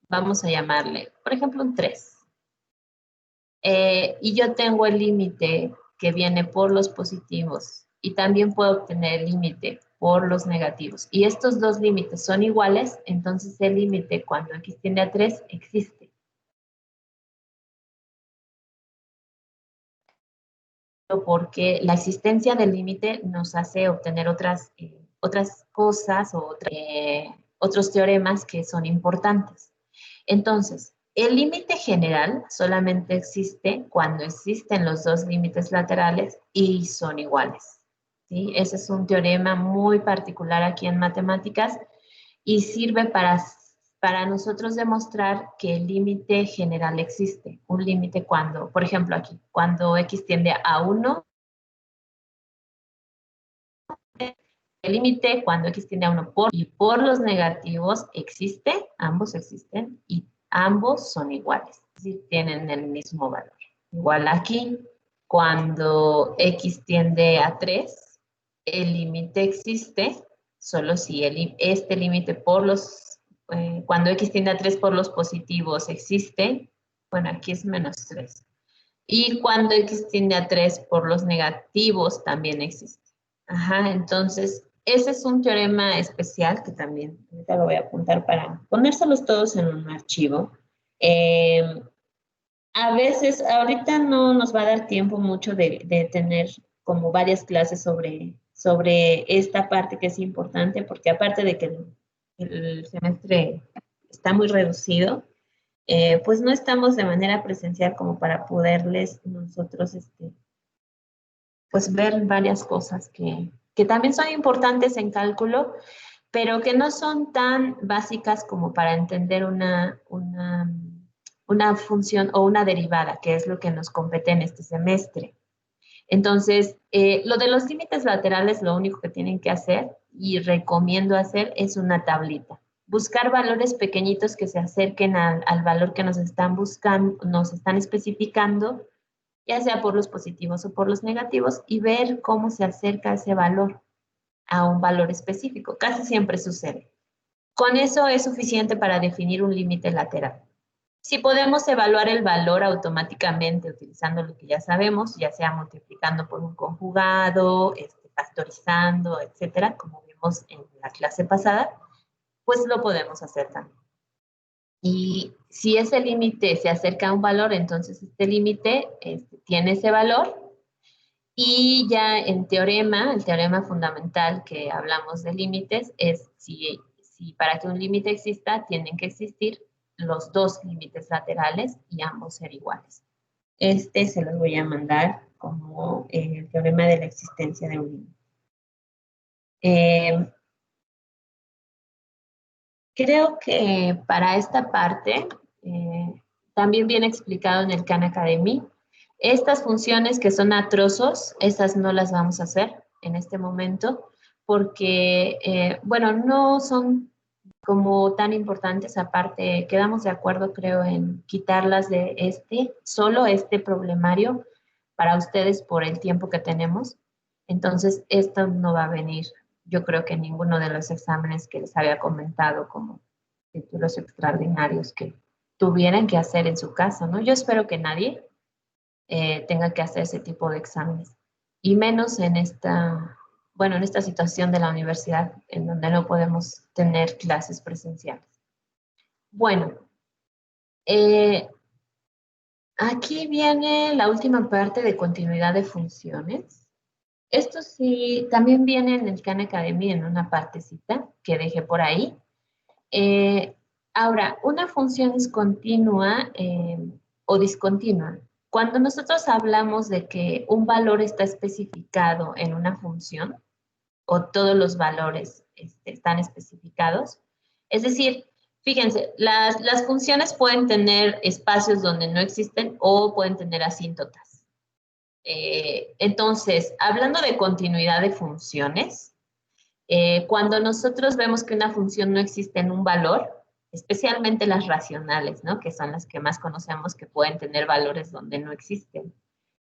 vamos a llamarle, por ejemplo, un 3, y yo tengo el límite que viene por los positivos y también puedo obtener el límite por los negativos, y estos dos límites son iguales, entonces el límite cuando x tiende a 3 existe. Porque la existencia del límite nos hace obtener otras cosas o otros teoremas que son importantes. Entonces, el límite general solamente existe cuando existen los dos límites laterales y son iguales, ¿sí? Ese es un teorema muy particular aquí en matemáticas y sirve para nosotros demostrar que el límite general existe. Un límite cuando, por ejemplo aquí, cuando x tiende a 1, el límite cuando x tiende a 1 y por los negativos existe, ambos existen y ambos son iguales, es decir, tienen el mismo valor. Igual aquí, cuando x tiende a 3, el límite existe solo si este límite por los, cuando x tiende a 3 por los positivos existe, bueno, aquí es menos 3. Y cuando x tiende a 3 por los negativos también existe. Ajá, entonces, ese es un teorema especial que también ahorita lo voy a apuntar para ponérselos todos en un archivo. A veces, ahorita no nos va a dar tiempo mucho de tener como varias clases sobre esta parte que es importante, porque aparte de que el semestre está muy reducido, pues no estamos de manera presencial como para poderles nosotros pues ver varias cosas que también son importantes en cálculo, pero que no son tan básicas como para entender una función o una derivada, que es lo que nos compete en este semestre. Entonces, lo de los límites laterales, lo único que tienen que hacer, y recomiendo hacer, es una tablita. Buscar valores pequeñitos que se acerquen al valor que nos están buscando, nos están especificando, ya sea por los positivos o por los negativos, y ver cómo se acerca ese valor a un valor específico. Casi siempre sucede. Con eso es suficiente para definir un límite lateral. Si podemos evaluar el valor automáticamente utilizando lo que ya sabemos, ya sea multiplicando por un conjugado, factorizando, etcétera, como vimos en la clase pasada, pues lo podemos hacer también. Y si ese límite se acerca a un valor, entonces este límite tiene ese valor. Y ya en teorema, el teorema fundamental que hablamos de límites es si para que un límite exista, tienen que existir los dos límites laterales y ambos ser iguales. Se los voy a mandar como el teorema de la existencia de un límite. Creo que para esta parte también viene explicado en el Khan Academy. Estas funciones que son a trozos, esas no las vamos a hacer en este momento porque, bueno, no son como tan importantes. Aparte, quedamos de acuerdo, creo, en quitarlas de solo este problemario para ustedes por el tiempo que tenemos. Entonces, esto no va a venir, yo creo que en ninguno de los exámenes que les había comentado como títulos extraordinarios que tuvieran que hacer en su casa, ¿no? Yo espero que nadie tenga que hacer ese tipo de exámenes. Y menos en en esta situación de la universidad en donde no podemos tener clases presenciales. Bueno, aquí viene la última parte de continuidad de funciones. Esto sí, también viene en el Khan Academy en una partecita que dejé por ahí. Ahora, una función es continua o discontinua. Cuando nosotros hablamos de que un valor está especificado en una función, o todos los valores están especificados, es decir, fíjense, las funciones pueden tener espacios donde no existen o pueden tener asíntotas. Entonces, hablando de continuidad de funciones, cuando nosotros vemos que una función no existe en un valor, especialmente las racionales, ¿no? Que son las que más conocemos que pueden tener valores donde no existen,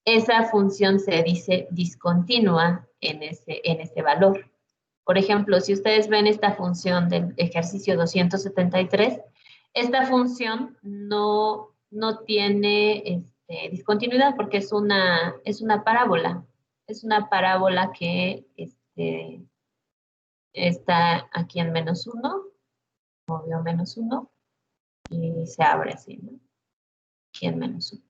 esa función se dice discontinua en ese valor. Por ejemplo, si ustedes ven esta función del ejercicio 273, esta función no tiene discontinuidad porque es una parábola. Es una parábola que está aquí en -1, movió -1 y se abre así, ¿no? Aquí en -1.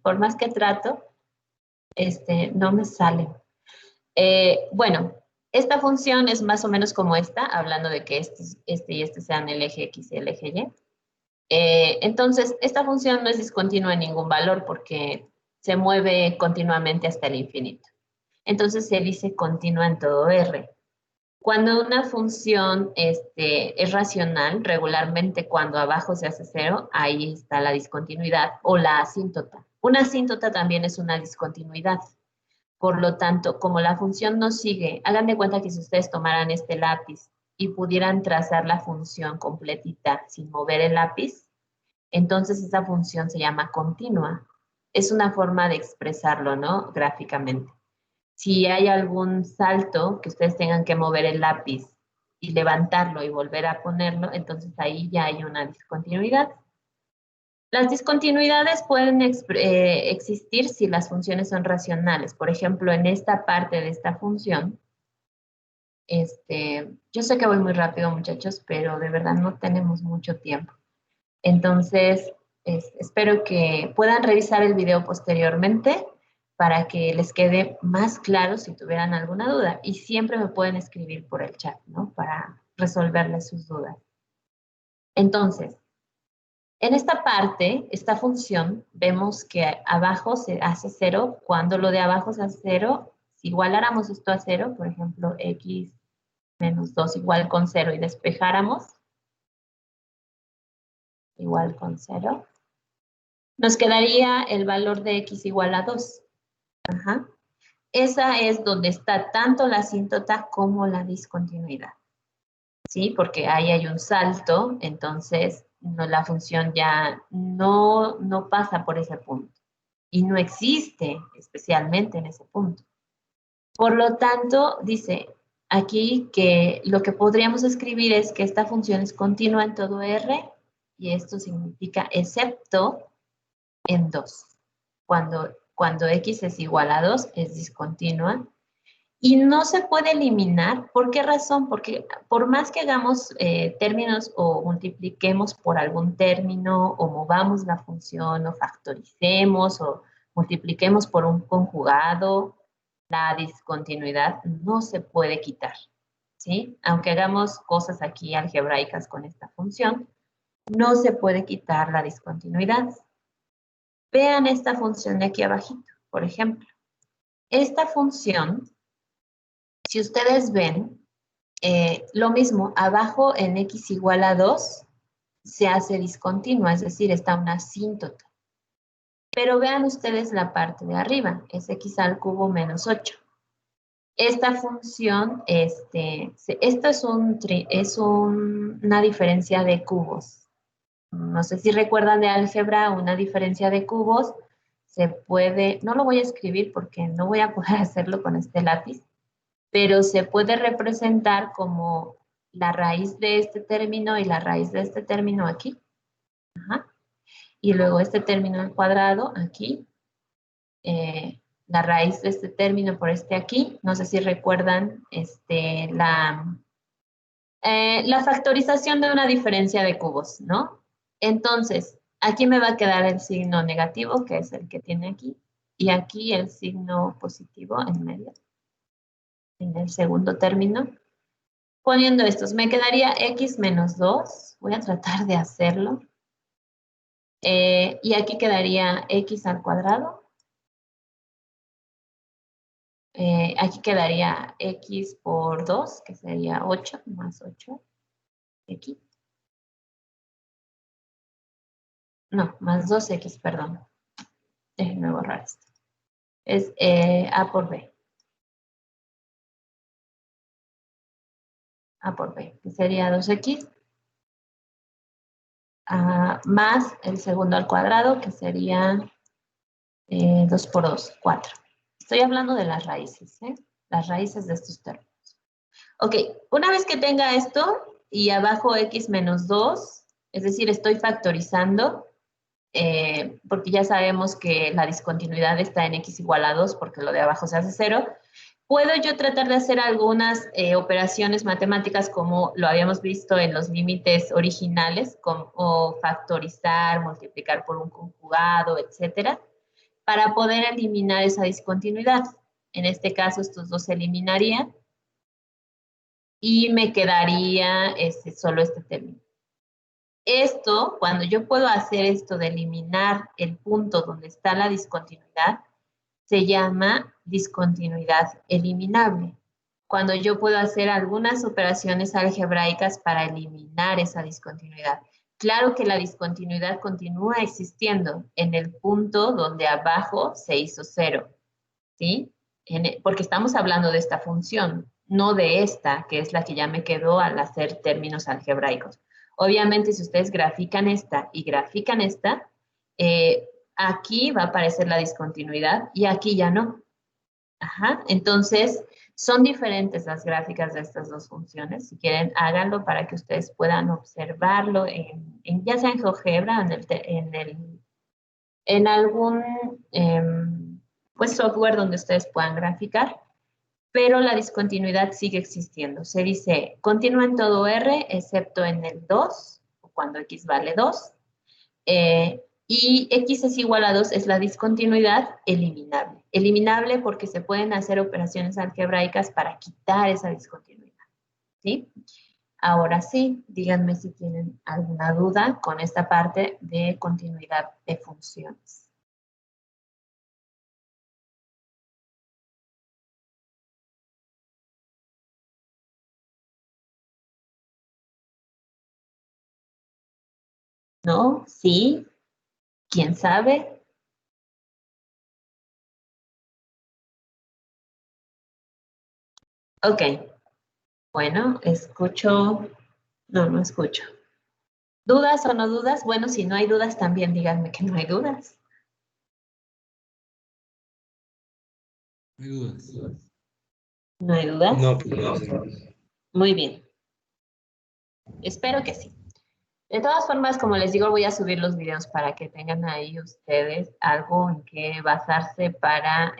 Por más que trato, no me sale. Bueno, esta función es más o menos como esta, hablando de que este y este sean el eje X y el eje Y. Entonces, esta función no es discontinua en ningún valor porque se mueve continuamente hasta el infinito. Entonces, se dice continua en todo R. Cuando una función es racional, regularmente cuando abajo se hace 0, ahí está la discontinuidad o la asíntota. Una asíntota también es una discontinuidad. Por lo tanto, como la función no sigue, hagan de cuenta que si ustedes tomaran este lápiz y pudieran trazar la función completita sin mover el lápiz, entonces esa función se llama continua. Es una forma de expresarlo, ¿no? Gráficamente. Si hay algún salto que ustedes tengan que mover el lápiz y levantarlo y volver a ponerlo, entonces ahí ya hay una discontinuidad. Las discontinuidades pueden existir si las funciones son racionales. Por ejemplo, en esta parte de esta función, yo sé que voy muy rápido, muchachos, pero de verdad no tenemos mucho tiempo. Entonces, espero que puedan revisar el video posteriormente para que les quede más claro si tuvieran alguna duda. Y siempre me pueden escribir por el chat, ¿no? Para resolverles sus dudas. Entonces, en esta parte, esta función, vemos que abajo se hace 0. Cuando lo de abajo se hace 0, si igualáramos esto a 0, por ejemplo, x menos 2 igual con 0 y despejáramos, igual con 0, nos quedaría el valor de x igual a 2. Ajá. Esa es donde está tanto la asíntota como la discontinuidad. ¿Sí? Porque ahí hay un salto, entonces la función ya no pasa por ese punto. Y no existe especialmente en ese punto. Por lo tanto, dice aquí que lo que podríamos escribir es que esta función es continua en todo R, y esto significa excepto en 2. Cuando x es igual a 2, es discontinua. Y no se puede eliminar. ¿Por qué razón? Porque por más que hagamos términos o multipliquemos por algún término o movamos la función o factoricemos o multipliquemos por un conjugado, la discontinuidad no se puede quitar, ¿sí? Aunque hagamos cosas aquí algebraicas con esta función, no se puede quitar la discontinuidad. Vean esta función de aquí abajito, por ejemplo. Esta función, si ustedes ven, lo mismo, abajo en x igual a 2 se hace discontinua, es decir, está una asíntota. Pero vean ustedes la parte de arriba, es x al cubo menos 8. Esta función, esto es una diferencia de cubos. No sé si recuerdan de álgebra, una diferencia de cubos se puede, no lo voy a escribir porque no voy a poder hacerlo con este lápiz, pero se puede representar como la raíz de este término y la raíz de este término aquí. Ajá. Y luego este término al cuadrado aquí. La raíz de este término por este aquí. No sé si recuerdan la factorización de una diferencia de cubos, ¿no? Entonces, aquí me va a quedar el signo negativo, que es el que tiene aquí, y aquí el signo positivo en medio, en el segundo término. Poniendo estos, me quedaría x menos 2. Voy a tratar de hacerlo. Y aquí quedaría x al cuadrado. Aquí quedaría x por 2, que sería 8, más 8. X. No, más 2x, perdón. Déjenme borrar esto. Es a por b. A por b, que sería 2x. Más el segundo al cuadrado, que sería 2 por 2, 4. Estoy hablando de las raíces, ¿eh? Las raíces de estos términos. Ok, una vez que tenga esto y abajo x menos 2, es decir, estoy factorizando, porque ya sabemos que la discontinuidad está en x igual a 2 porque lo de abajo se hace 0, puedo yo tratar de hacer algunas operaciones matemáticas como lo habíamos visto en los límites originales, como factorizar, multiplicar por un conjugado, etcétera, para poder eliminar esa discontinuidad. En este caso, estos dos se eliminarían y me quedaría solo este término. Esto, cuando yo puedo hacer esto de eliminar el punto donde está la discontinuidad, se llama discontinuidad eliminable. Cuando yo puedo hacer algunas operaciones algebraicas para eliminar esa discontinuidad. Claro que la discontinuidad continúa existiendo en el punto donde abajo se hizo 0, ¿sí? Porque estamos hablando de esta función, no de esta, que es la que ya me quedó al hacer términos algebraicos. Obviamente, si ustedes grafican esta y grafican esta, aquí va a aparecer la discontinuidad y aquí ya no. Ajá. Entonces, son diferentes las gráficas de estas dos funciones. Si quieren, háganlo para que ustedes puedan observarlo ya sea en GeoGebra o en algún pues, software donde ustedes puedan graficar, pero la discontinuidad sigue existiendo. Se dice, continúa en todo R, excepto en el 2, o cuando X vale 2, y X es igual a 2 es la discontinuidad eliminable. Eliminable porque se pueden hacer operaciones algebraicas para quitar esa discontinuidad, ¿sí? Ahora sí, díganme si tienen alguna duda con esta parte de continuidad de funciones. ¿No? ¿Sí? ¿Quién sabe? Ok. Bueno, escucho. No, no escucho. ¿Dudas o no dudas? Bueno, si no hay dudas, también díganme que no hay dudas. No hay dudas. ¿No hay dudas? No, no. Muy bien. Espero que sí. De todas formas, como les digo, voy a subir los videos para que tengan ahí ustedes algo en que basarse para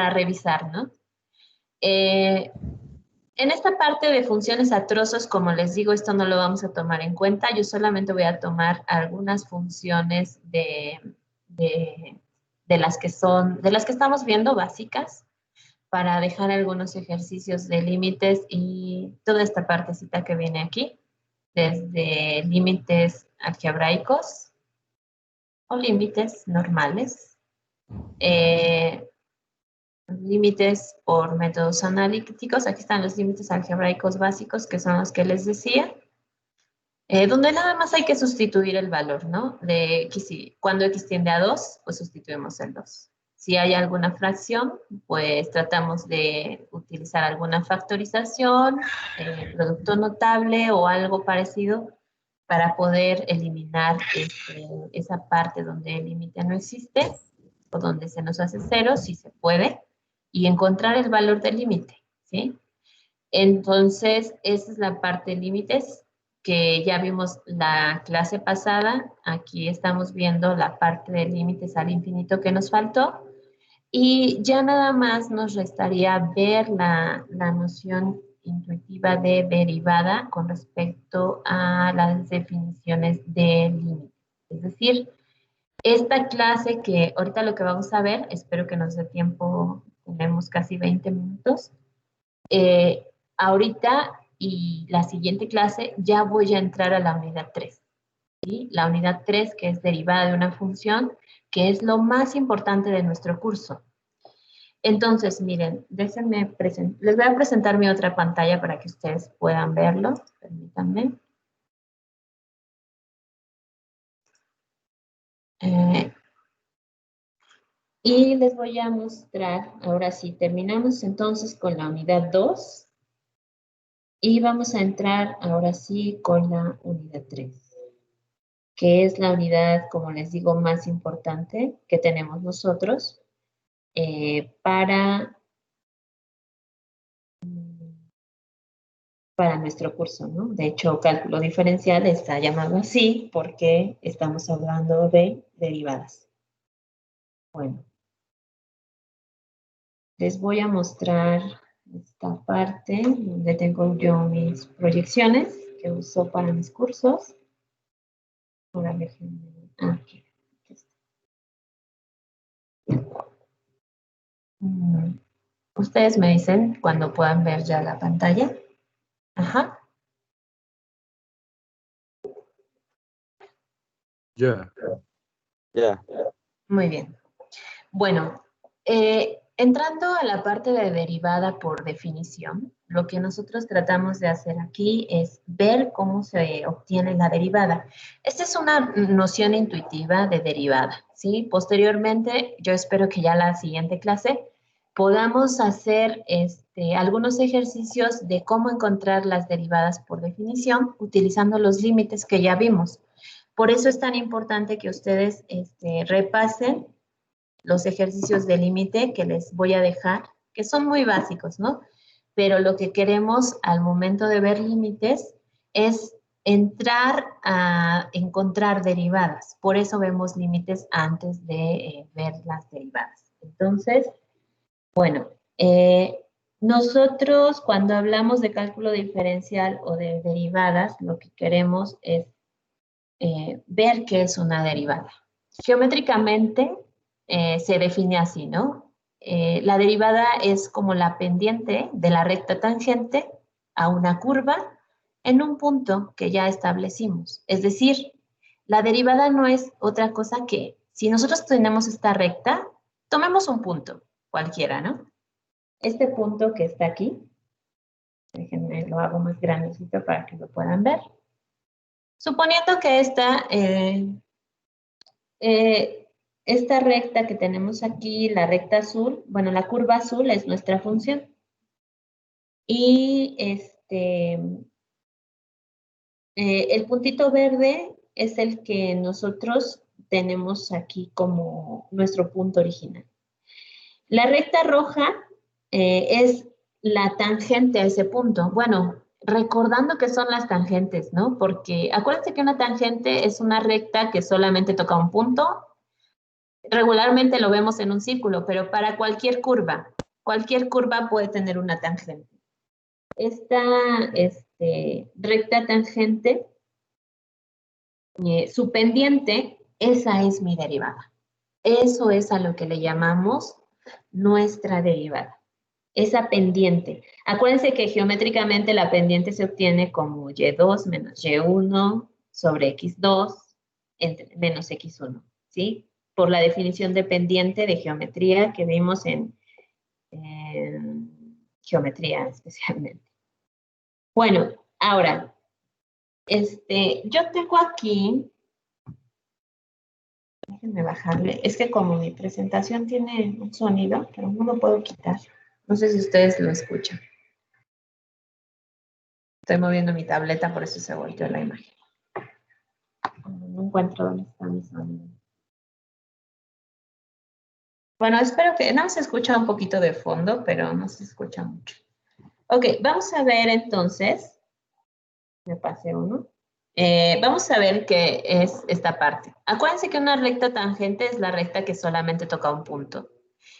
revisar, ¿no? En esta parte de funciones a trozos, como les digo, esto no lo vamos a tomar en cuenta. Yo solamente voy a tomar algunas funciones de las que estamos viendo básicas para dejar algunos ejercicios de límites y toda esta partecita que viene aquí, desde límites algebraicos o límites normales. Límites por métodos analíticos. Aquí están los límites algebraicos básicos, que son los que les decía. Donde nada más hay que sustituir el valor, ¿no? De x, cuando x tiende a 2, pues sustituimos el 2. Si hay alguna fracción, pues tratamos de utilizar alguna factorización, producto notable o algo parecido para poder eliminar esa parte donde el límite no existe o donde se nos hace 0, si se puede, y encontrar el valor del límite, ¿sí? Entonces, esa es la parte de límites que ya vimos la clase pasada. Aquí estamos viendo la parte de límites al infinito que nos faltó. Y ya nada más nos restaría ver la noción intuitiva de derivada con respecto a las definiciones de límite. Es decir, esta clase que ahorita lo que vamos a ver, espero que nos dé tiempo, tenemos casi 20 minutos. Ahorita y la siguiente clase ya voy a entrar a la unidad 3. ¿Sí? La unidad 3, que es derivada de una función, que es lo más importante de nuestro curso. Entonces, miren, déjenme les voy a presentar mi otra pantalla para que ustedes puedan verlo. Permítanme. Y les voy a mostrar, ahora sí, terminamos entonces con la unidad 2 y vamos a entrar ahora sí con la unidad 3, que es la unidad, como les digo, más importante que tenemos nosotros para nuestro curso, ¿no? De hecho, cálculo diferencial está llamado así porque estamos hablando de derivadas. Bueno, les voy a mostrar esta parte donde tengo yo mis proyecciones que uso para mis cursos. Ahora déjenme, aquí está. Ustedes me dicen cuando puedan ver ya la pantalla. Ajá. Ya. Ya. Muy bien. Bueno, entrando a la parte de derivada por definición, lo que nosotros tratamos de hacer aquí es ver cómo se obtiene la derivada. Esta es una noción intuitiva de derivada, ¿sí? Posteriormente, yo espero que ya la siguiente clase podamos hacer algunos ejercicios de cómo encontrar las derivadas por definición utilizando los límites que ya vimos. Por eso es tan importante que ustedes repasen los ejercicios de límite que les voy a dejar, que son muy básicos, ¿no? Pero lo que queremos al momento de ver límites es entrar a encontrar derivadas. Por eso vemos límites antes de ver las derivadas. Entonces, bueno, nosotros cuando hablamos de cálculo diferencial o de derivadas, lo que queremos es ver qué es una derivada. Geométricamente se define así, ¿no? La derivada es como la pendiente de la recta tangente a una curva en un punto que ya establecimos. Es decir, la derivada no es otra cosa que, si nosotros tenemos esta recta, tomemos un punto, cualquiera, ¿no? Este punto que está aquí, déjenme lo hago más grandecito para que lo puedan ver. Suponiendo que esta recta que tenemos aquí, la recta azul, bueno, la curva azul es nuestra función. Y el puntito verde es el que nosotros tenemos aquí como nuestro punto original. La recta roja es la tangente a ese punto. Bueno, recordando que son las tangentes, ¿no? Porque acuérdense que una tangente es una recta que solamente toca un punto. Regularmente lo vemos en un círculo, pero para cualquier curva puede tener una tangente. Esta recta tangente, su pendiente, esa es mi derivada. Eso es a lo que le llamamos nuestra derivada. Esa pendiente. Acuérdense que geométricamente la pendiente se obtiene como y2 menos y1 sobre x2 menos x1. ¿sí? Por la definición de pendiente de geometría que vimos en geometría especialmente. Bueno, ahora, yo tengo aquí, déjenme bajarle, es que como mi presentación tiene un sonido, pero no lo puedo quitar. No sé si ustedes lo escuchan. Estoy moviendo mi tableta, por eso se volteó la imagen. No encuentro dónde está mi sonido. Bueno, espero que no se escucha un poquito de fondo, pero no se escucha mucho. Ok, vamos a ver entonces. Me pasé uno. Vamos a ver qué es esta parte. Acuérdense que una recta tangente es la recta que solamente toca un punto.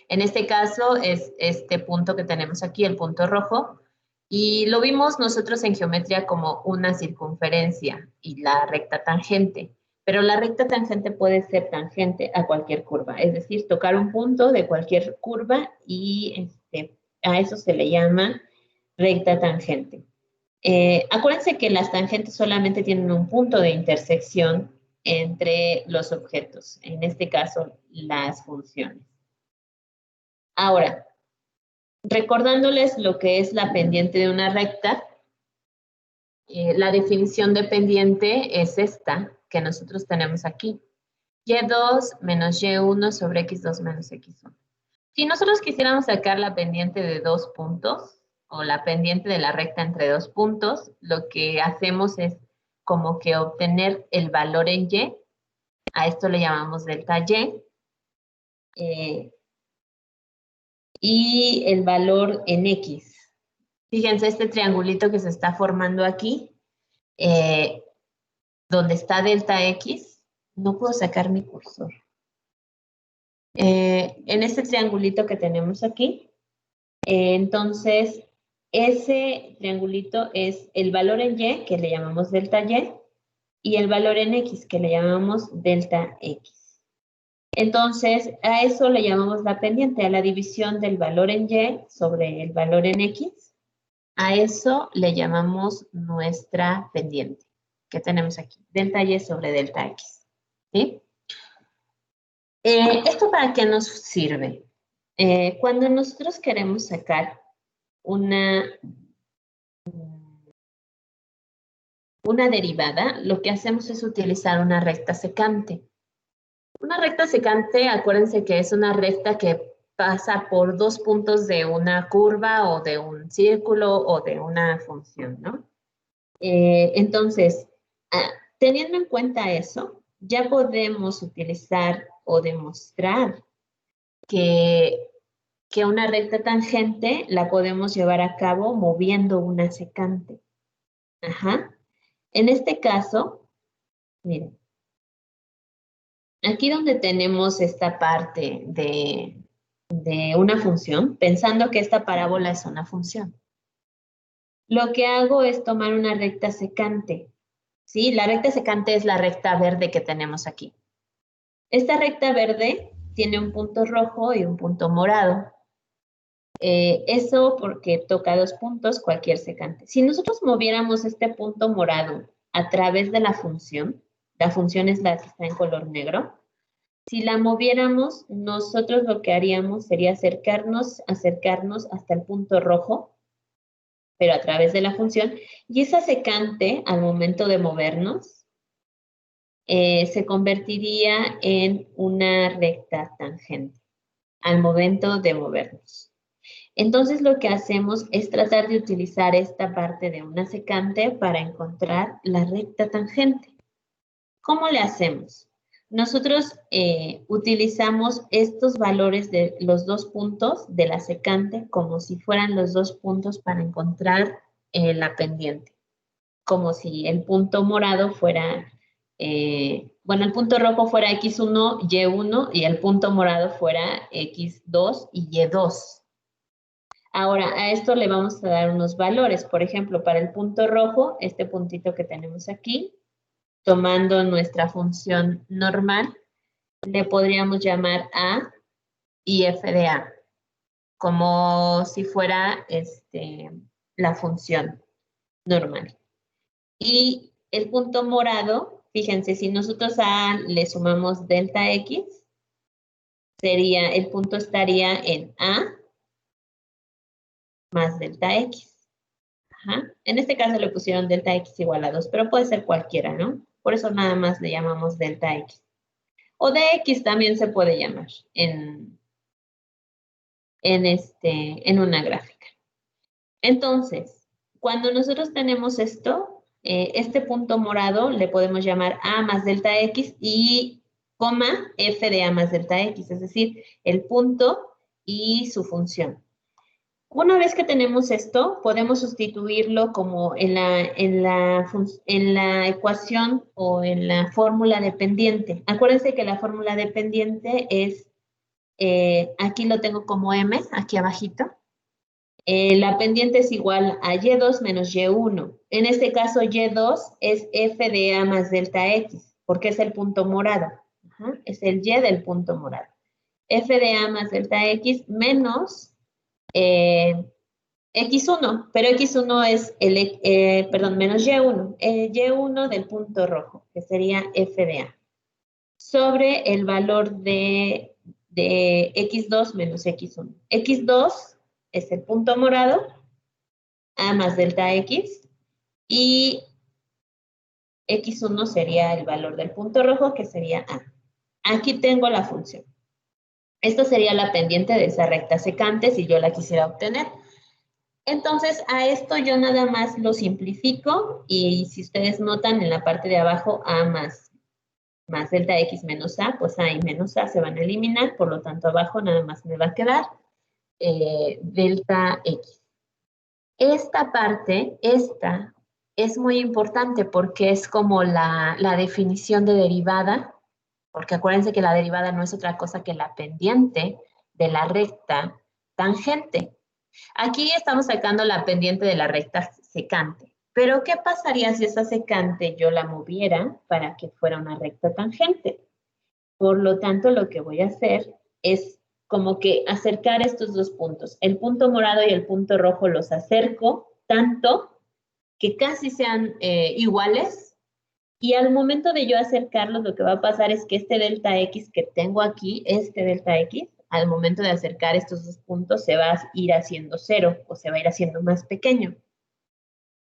En este caso es este punto que tenemos aquí, el punto rojo, y lo vimos nosotros en geometría como una circunferencia y la recta tangente. Pero la recta tangente puede ser tangente a cualquier curva, es decir, tocar un punto de cualquier curva y a eso se le llama recta tangente. Acuérdense que las tangentes solamente tienen un punto de intersección entre los objetos, en este caso las funciones. Ahora, recordándoles lo que es la pendiente de una recta, la definición de pendiente es esta que nosotros tenemos aquí. Y2 menos Y1 sobre X2 menos X1. Si nosotros quisiéramos sacar la pendiente de dos puntos, o la pendiente de la recta entre dos puntos, lo que hacemos es como que obtener el valor en Y, a esto le llamamos delta Y, y el valor en X. Fíjense este triangulito que se está formando aquí, donde está delta X, no puedo sacar mi cursor. En este triangulito que tenemos aquí, entonces ese triangulito es el valor en Y, que le llamamos delta y el valor en X, que le llamamos delta X. Entonces, a eso le llamamos la pendiente, a la división del valor en Y sobre el valor en X. A eso le llamamos nuestra pendiente, que tenemos aquí, delta Y sobre delta X. ¿Sí? ¿Esto para qué nos sirve? Cuando nosotros queremos sacar una derivada, lo que hacemos es utilizar una recta secante. Una recta secante, acuérdense que es una recta que pasa por dos puntos de una curva o de un círculo o de una función, ¿no? Entonces, teniendo en cuenta eso, ya podemos utilizar o demostrar que una recta tangente la podemos llevar a cabo moviendo una secante. Ajá. En este caso, miren, aquí donde tenemos esta parte de una función, pensando que esta parábola es una función, lo que hago es tomar una recta secante. ¿Sí? La recta secante es la recta verde que tenemos aquí. Esta recta verde tiene un punto rojo y un punto morado. Eso porque toca dos puntos cualquier secante. Si nosotros moviéramos este punto morado a través de la función es la que está en color negro, si la moviéramos, nosotros lo que haríamos sería acercarnos hasta el punto rojo, pero a través de la función, y esa secante, al momento de movernos, se convertiría en una recta tangente, al momento de movernos. Entonces lo que hacemos es tratar de utilizar esta parte de una secante para encontrar la recta tangente. ¿Cómo le hacemos? Nosotros utilizamos estos valores de los dos puntos de la secante como si fueran los dos puntos para encontrar la pendiente. Como si el punto morado fuera, el punto rojo fuera X1, Y1 y el punto morado fuera X2 y Y2. Ahora, a esto le vamos a dar unos valores. Por ejemplo, para el punto rojo, este puntito que tenemos aquí, tomando nuestra función normal, le podríamos llamar A y f de A, como si fuera la función normal. Y el punto morado Fíjense, si nosotros a le sumamos delta X, el punto estaría en A más delta X. Ajá. En este caso le pusieron delta X igual a 2, pero puede ser cualquiera, ¿no? Por eso nada más le llamamos delta X. O dx también se puede llamar en una gráfica. Entonces, cuando nosotros tenemos esto, este punto morado le podemos llamar A más delta X y coma f de A más delta X, es decir, el punto y su función. Una vez que tenemos esto, podemos sustituirlo como en la ecuación o en la fórmula dependiente. Acuérdense que la fórmula dependiente es, aquí lo tengo como M, aquí abajito. La pendiente es igual a Y2 menos Y1. En este caso, Y2 es F de A más delta X, porque es el punto morado. Ajá, es el Y del punto morado. F de A más delta X menos X1, pero X1 es menos Y1, Y1 del punto rojo, que sería F de A, sobre el valor de X2 menos X1. X2 es el punto morado, A más delta X, y X1 sería el valor del punto rojo, que sería A. Aquí tengo la función. Esto sería la pendiente de esa recta secante si yo la quisiera obtener. Entonces, a esto yo nada más lo simplifico y si ustedes notan en la parte de abajo A más delta X menos A, pues A y menos A se van a eliminar, por lo tanto abajo nada más me va a quedar delta X. Esta parte, esta, es muy importante porque es como la definición de derivada, porque acuérdense que la derivada no es otra cosa que la pendiente de la recta tangente. Aquí estamos sacando la pendiente de la recta secante. Pero, ¿qué pasaría si esa secante yo la moviera para que fuera una recta tangente? Por lo tanto, lo que voy a hacer es como que acercar estos dos puntos. El punto morado y el punto rojo los acerco tanto que casi sean iguales. Y al momento de yo acercarlos, lo que va a pasar es que este delta X que tengo aquí, este delta X, al momento de acercar estos dos puntos se va a ir haciendo cero o se va a ir haciendo más pequeño.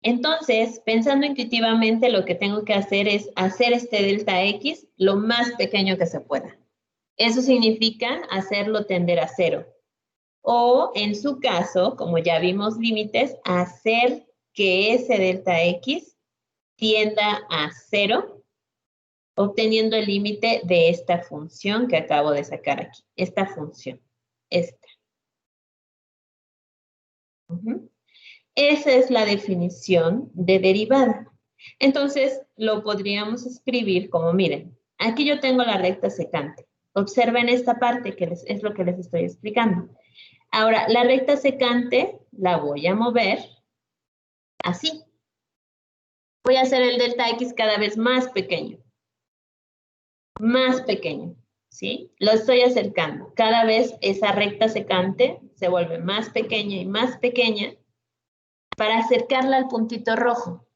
Entonces, pensando intuitivamente, lo que tengo que hacer es hacer este delta X lo más pequeño que se pueda. Eso significa hacerlo tender a cero. O, en su caso, como ya vimos límites, hacer que ese delta X tienda a cero, obteniendo el límite de esta función que acabo de sacar aquí. Esta función, esta. Esa es la definición de derivada. Entonces, lo podríamos escribir como, miren, aquí yo tengo la recta secante. Observen esta parte que es lo que les estoy explicando. Ahora, la recta secante la voy a mover así. Voy a hacer el delta X cada vez más pequeño. Más pequeño, ¿sí? Lo estoy acercando. Cada vez esa recta secante se vuelve más pequeña y más pequeña para acercarla al puntito rojo.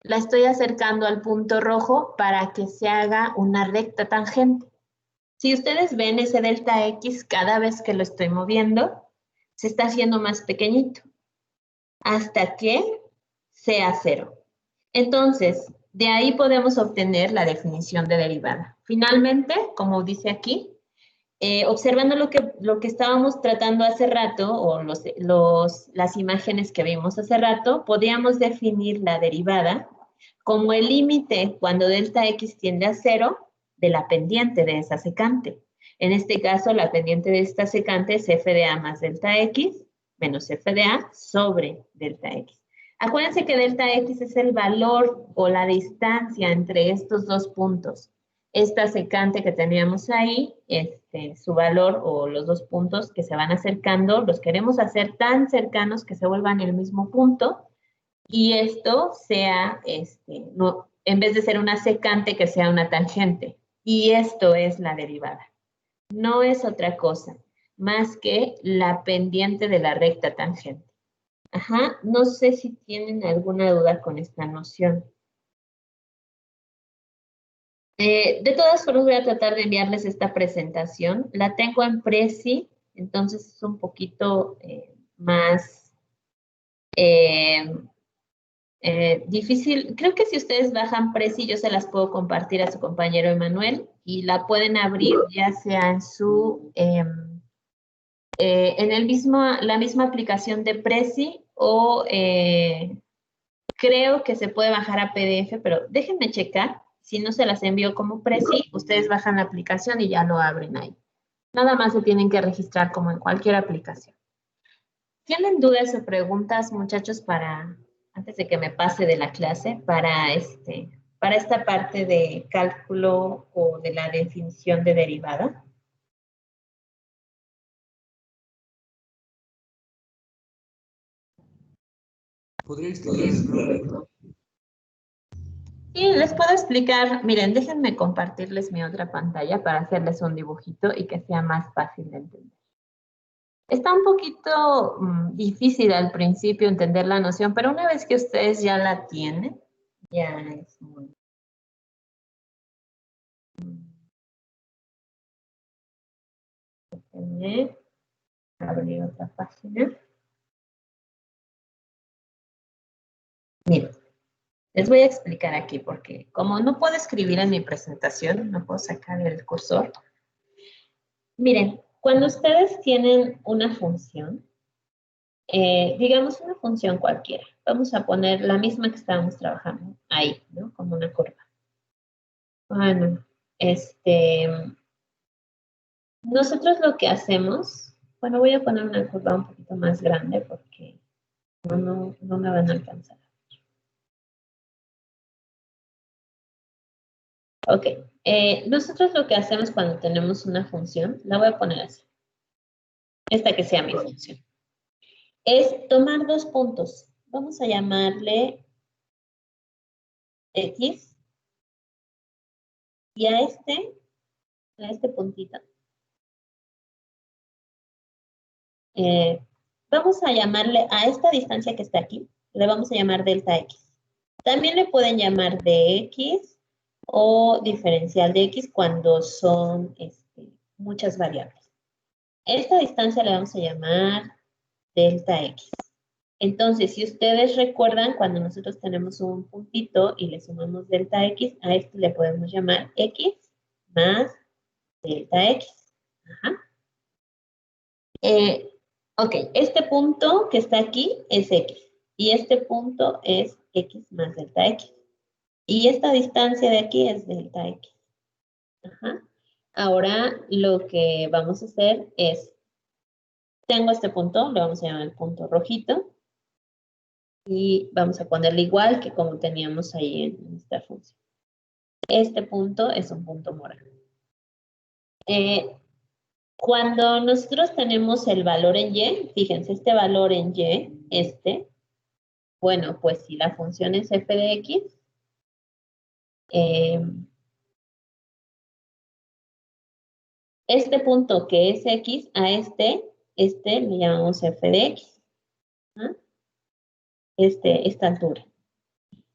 La estoy acercando al punto rojo para que se haga una recta tangente. Si ustedes ven ese delta X, cada vez que lo estoy moviendo, se está haciendo más pequeñito, hasta que sea cero. Entonces, de ahí podemos obtener la definición de derivada. Finalmente, como dice aquí, observando lo que estábamos tratando hace rato, o las imágenes que vimos hace rato, podíamos definir la derivada como el límite cuando delta X tiende a cero de la pendiente de esa secante. En este caso, la pendiente de esta secante es f de A más delta X menos f de A sobre delta X. Acuérdense que delta X es el valor o la distancia entre estos dos puntos. Esta secante que teníamos ahí, su valor o los dos puntos que se van acercando, los queremos hacer tan cercanos que se vuelvan el mismo punto y esto sea, no, en vez de ser una secante, que sea una tangente. Y esto es la derivada. No es otra cosa más que la pendiente de la recta tangente. Ajá, no sé si tienen alguna duda con esta noción. De todas formas, voy a tratar de enviarles esta presentación. La tengo en Prezi, entonces es un poquito más difícil. Creo que si ustedes bajan Prezi, yo se las puedo compartir a su compañero Emanuel y la pueden abrir ya sea en su, en la misma aplicación de Prezi o creo que se puede bajar a PDF, pero déjenme checar. Si no se las envío como Prezi, ustedes bajan la aplicación y ya lo abren ahí. Nada más se tienen que registrar como en cualquier aplicación. ¿Tienen dudas o preguntas, muchachos, antes de que me pase de la clase, para esta parte de cálculo o de la definición de derivada? ¿Podría explicar? Y les puedo explicar, miren, déjenme compartirles mi otra pantalla para hacerles un dibujito y que sea más fácil de entender. Está un poquito difícil al principio entender la noción, pero una vez que ustedes ya la tienen, ya es muy... Déjenme abrir otra página. Miren, les voy a explicar aquí porque como no puedo escribir en mi presentación, no puedo sacar el cursor. Miren, cuando ustedes tienen una función, digamos una función cualquiera, vamos a poner la misma que estábamos trabajando ahí, ¿no? Como una curva. Bueno, nosotros lo que hacemos, bueno, voy a poner una curva un poquito más grande porque no me van a alcanzar. Ok, nosotros lo que hacemos cuando tenemos una función, la voy a poner así, esta que sea mi función, es tomar dos puntos. Vamos a llamarle X y a este puntito, vamos a llamarle a esta distancia que está aquí, le vamos a llamar delta X. También le pueden llamar dx o diferencial de x cuando son muchas variables. Esta distancia le vamos a llamar delta x. Entonces, si ustedes recuerdan, cuando nosotros tenemos un puntito y le sumamos delta x, a este le podemos llamar x más delta x. Ajá. Ok, este punto que está aquí es x y este punto es x más delta x. Y esta distancia de aquí es delta x. Ajá. Ahora lo que vamos a hacer es, tengo este punto, le vamos a llamar el punto rojito. Y vamos a ponerle igual que como teníamos ahí en esta función. Este punto es un punto morado. Cuando nosotros tenemos el valor en y, fíjense, este valor en y, bueno, pues si la función es f de x, este punto que es x, a este le llamamos f de x. ¿Ah? Esta altura.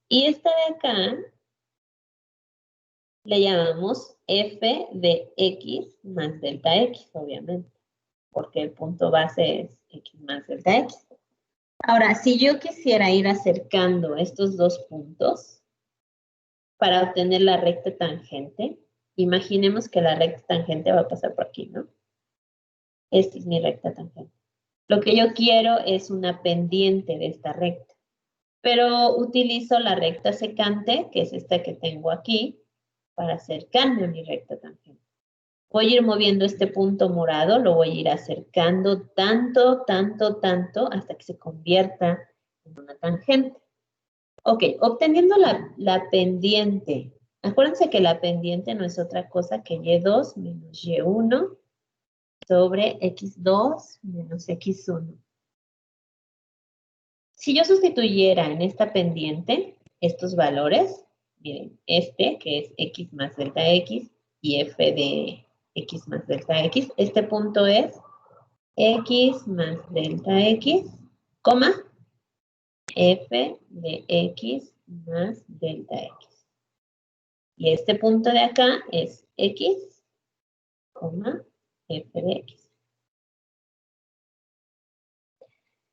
Y esta de acá le llamamos f de x más delta x, obviamente, porque el punto base es x más delta x. Ahora, si yo quisiera ir acercando estos dos puntos para obtener la recta tangente, imaginemos que la recta tangente va a pasar por aquí, ¿no? Esta es mi recta tangente. Lo que yo quiero es una pendiente de esta recta, pero utilizo la recta secante, que es esta que tengo aquí, para acercarme a mi recta tangente. Voy a ir moviendo este punto morado, lo voy a ir acercando tanto, hasta que se convierta en una tangente. Ok, obteniendo la pendiente. Acuérdense que la pendiente no es otra cosa que y2 menos y1 sobre x2 menos x1. Si yo sustituyera en esta pendiente estos valores, miren, que es x más delta x y f de x más delta x, este punto es x más delta x, coma, f de x más delta x. Y este punto de acá es x, f de x.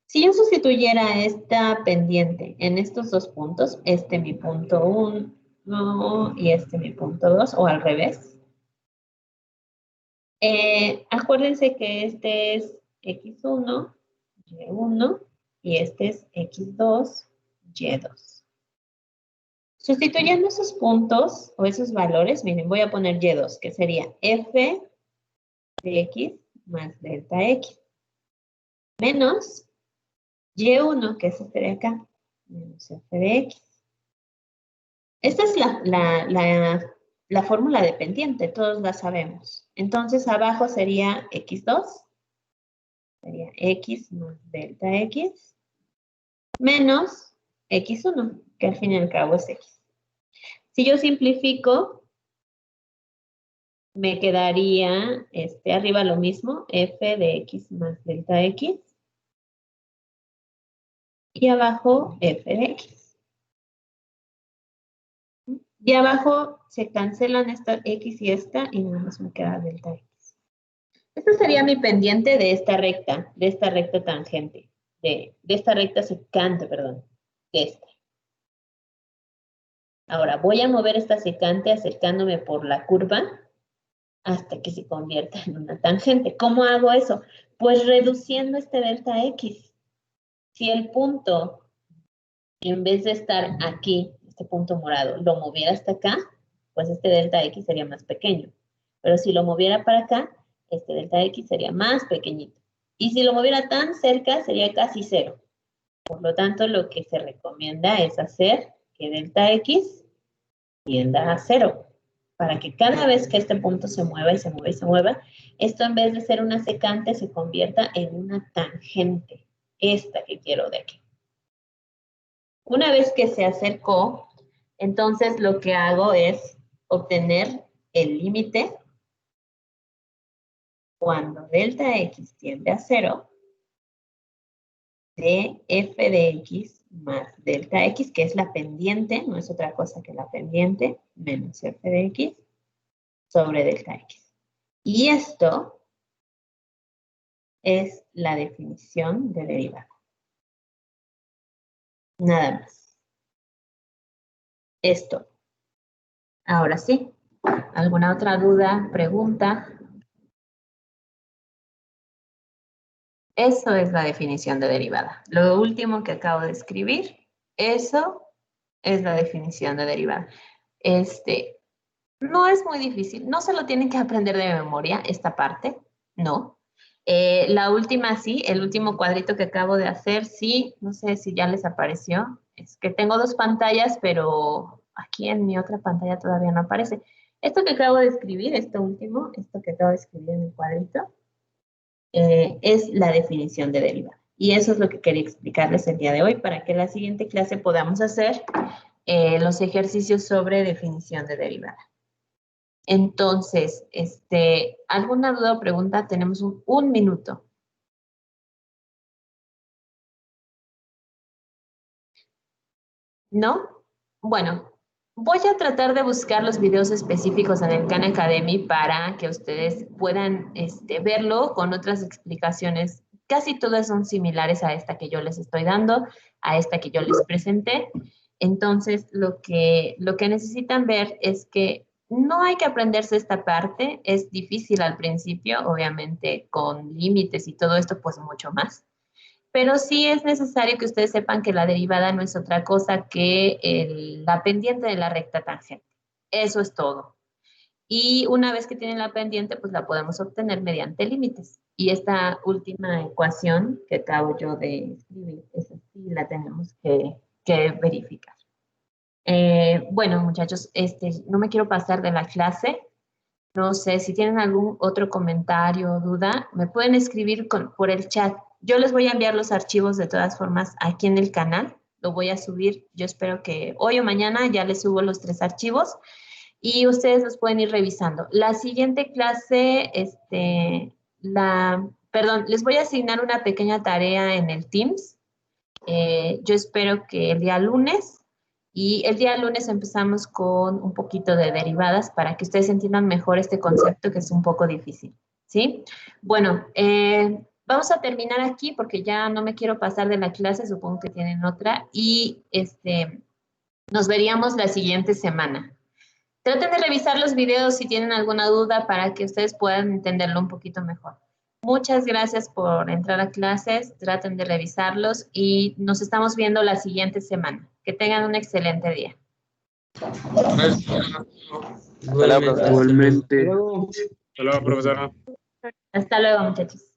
Si yo sustituyera esta pendiente en estos dos puntos, este mi punto 1 y este mi punto 2, o al revés, acuérdense que este es x1, y1, y este es x2, y2. Sustituyendo esos puntos o esos valores, miren, voy a poner y2, que sería f de x más delta x, menos y1, que es este de acá, menos f de x. Esta es la fórmula de pendiente, todos la sabemos. Entonces, abajo sería x2, sería x más delta x, menos x1, que al fin y al cabo es x. Si yo simplifico, me quedaría arriba lo mismo, f de x más delta x, y abajo f de x. Y abajo se cancelan esta x y esta, y nada más me queda delta x. Esta sería mi pendiente de esta recta tangente, de esta recta secante, perdón, de esta. Ahora, voy a mover esta secante acercándome por la curva hasta que se convierta en una tangente. ¿Cómo hago eso? Pues reduciendo este delta x. Si el punto, en vez de estar aquí, este punto morado, lo moviera hasta acá, pues este delta x sería más pequeño. Pero si lo moviera para acá, este delta x sería más pequeñito. Y si lo moviera tan cerca, sería casi cero. Por lo tanto, lo que se recomienda es hacer que delta x tienda a cero, para que cada vez que este punto se mueva y se mueva y se mueva, esto en vez de ser una secante se convierta en una tangente, esta que quiero de aquí. Una vez que se acercó, entonces lo que hago es obtener el límite cuando delta x tiende a cero de f de x más delta x, que es la pendiente, no es otra cosa que la pendiente, menos f de x sobre delta x. Y esto es la definición de derivada. Nada más. Esto. Ahora sí. ¿Alguna otra duda, pregunta? Eso es la definición de derivada. Lo último que acabo de escribir, eso es la definición de derivada. No es muy difícil, no se lo tienen que aprender de memoria, esta parte, no. La última sí, el último cuadrito que acabo de hacer, sí, no sé si ya les apareció. Es que tengo dos pantallas, pero aquí en mi otra pantalla todavía no aparece. Esto que acabo de escribir, esto último, esto que acabo de escribir en el cuadrito, es la definición de derivada. Y eso es lo que quería explicarles el día de hoy para que en la siguiente clase podamos hacer los ejercicios sobre definición de derivada. Entonces, ¿alguna duda o pregunta? Tenemos un minuto. ¿No? Bueno, voy a tratar de buscar los videos específicos en el Khan Academy para que ustedes puedan verlo con otras explicaciones. Casi todas son similares a esta que yo les estoy dando, a esta que yo les presenté. Entonces, lo que necesitan ver es que no hay que aprenderse esta parte. Es difícil al principio, obviamente con límites y todo esto, pues mucho más. Pero sí es necesario que ustedes sepan que la derivada no es otra cosa que la pendiente de la recta tangente. Eso es todo. Y una vez que tienen la pendiente, pues la podemos obtener mediante límites. Y esta última ecuación que acabo yo de escribir, esa sí la tenemos que verificar. Bueno, muchachos, no me quiero pasar de la clase. No sé, si tienen algún otro comentario o duda, me pueden escribir por el chat. Yo les voy a enviar los archivos de todas formas aquí en el canal. Lo voy a subir. Yo espero que hoy o mañana ya les subo los 3 archivos y ustedes los pueden ir revisando. La siguiente clase, perdón, les voy a asignar una pequeña tarea en el Teams. Yo espero que el día lunes Y el día lunes empezamos con un poquito de derivadas para que ustedes entiendan mejor este concepto que es un poco difícil, ¿sí? Bueno, vamos a terminar aquí porque ya no me quiero pasar de la clase, supongo que tienen otra, y nos veríamos la siguiente semana. Traten de revisar los videos si tienen alguna duda para que ustedes puedan entenderlo un poquito mejor. Muchas gracias por entrar a clases, traten de revisarlos y nos estamos viendo la siguiente semana. Que tengan un excelente día. Igualmente. Igualmente. Hasta luego, profesora. Hasta luego, muchachos.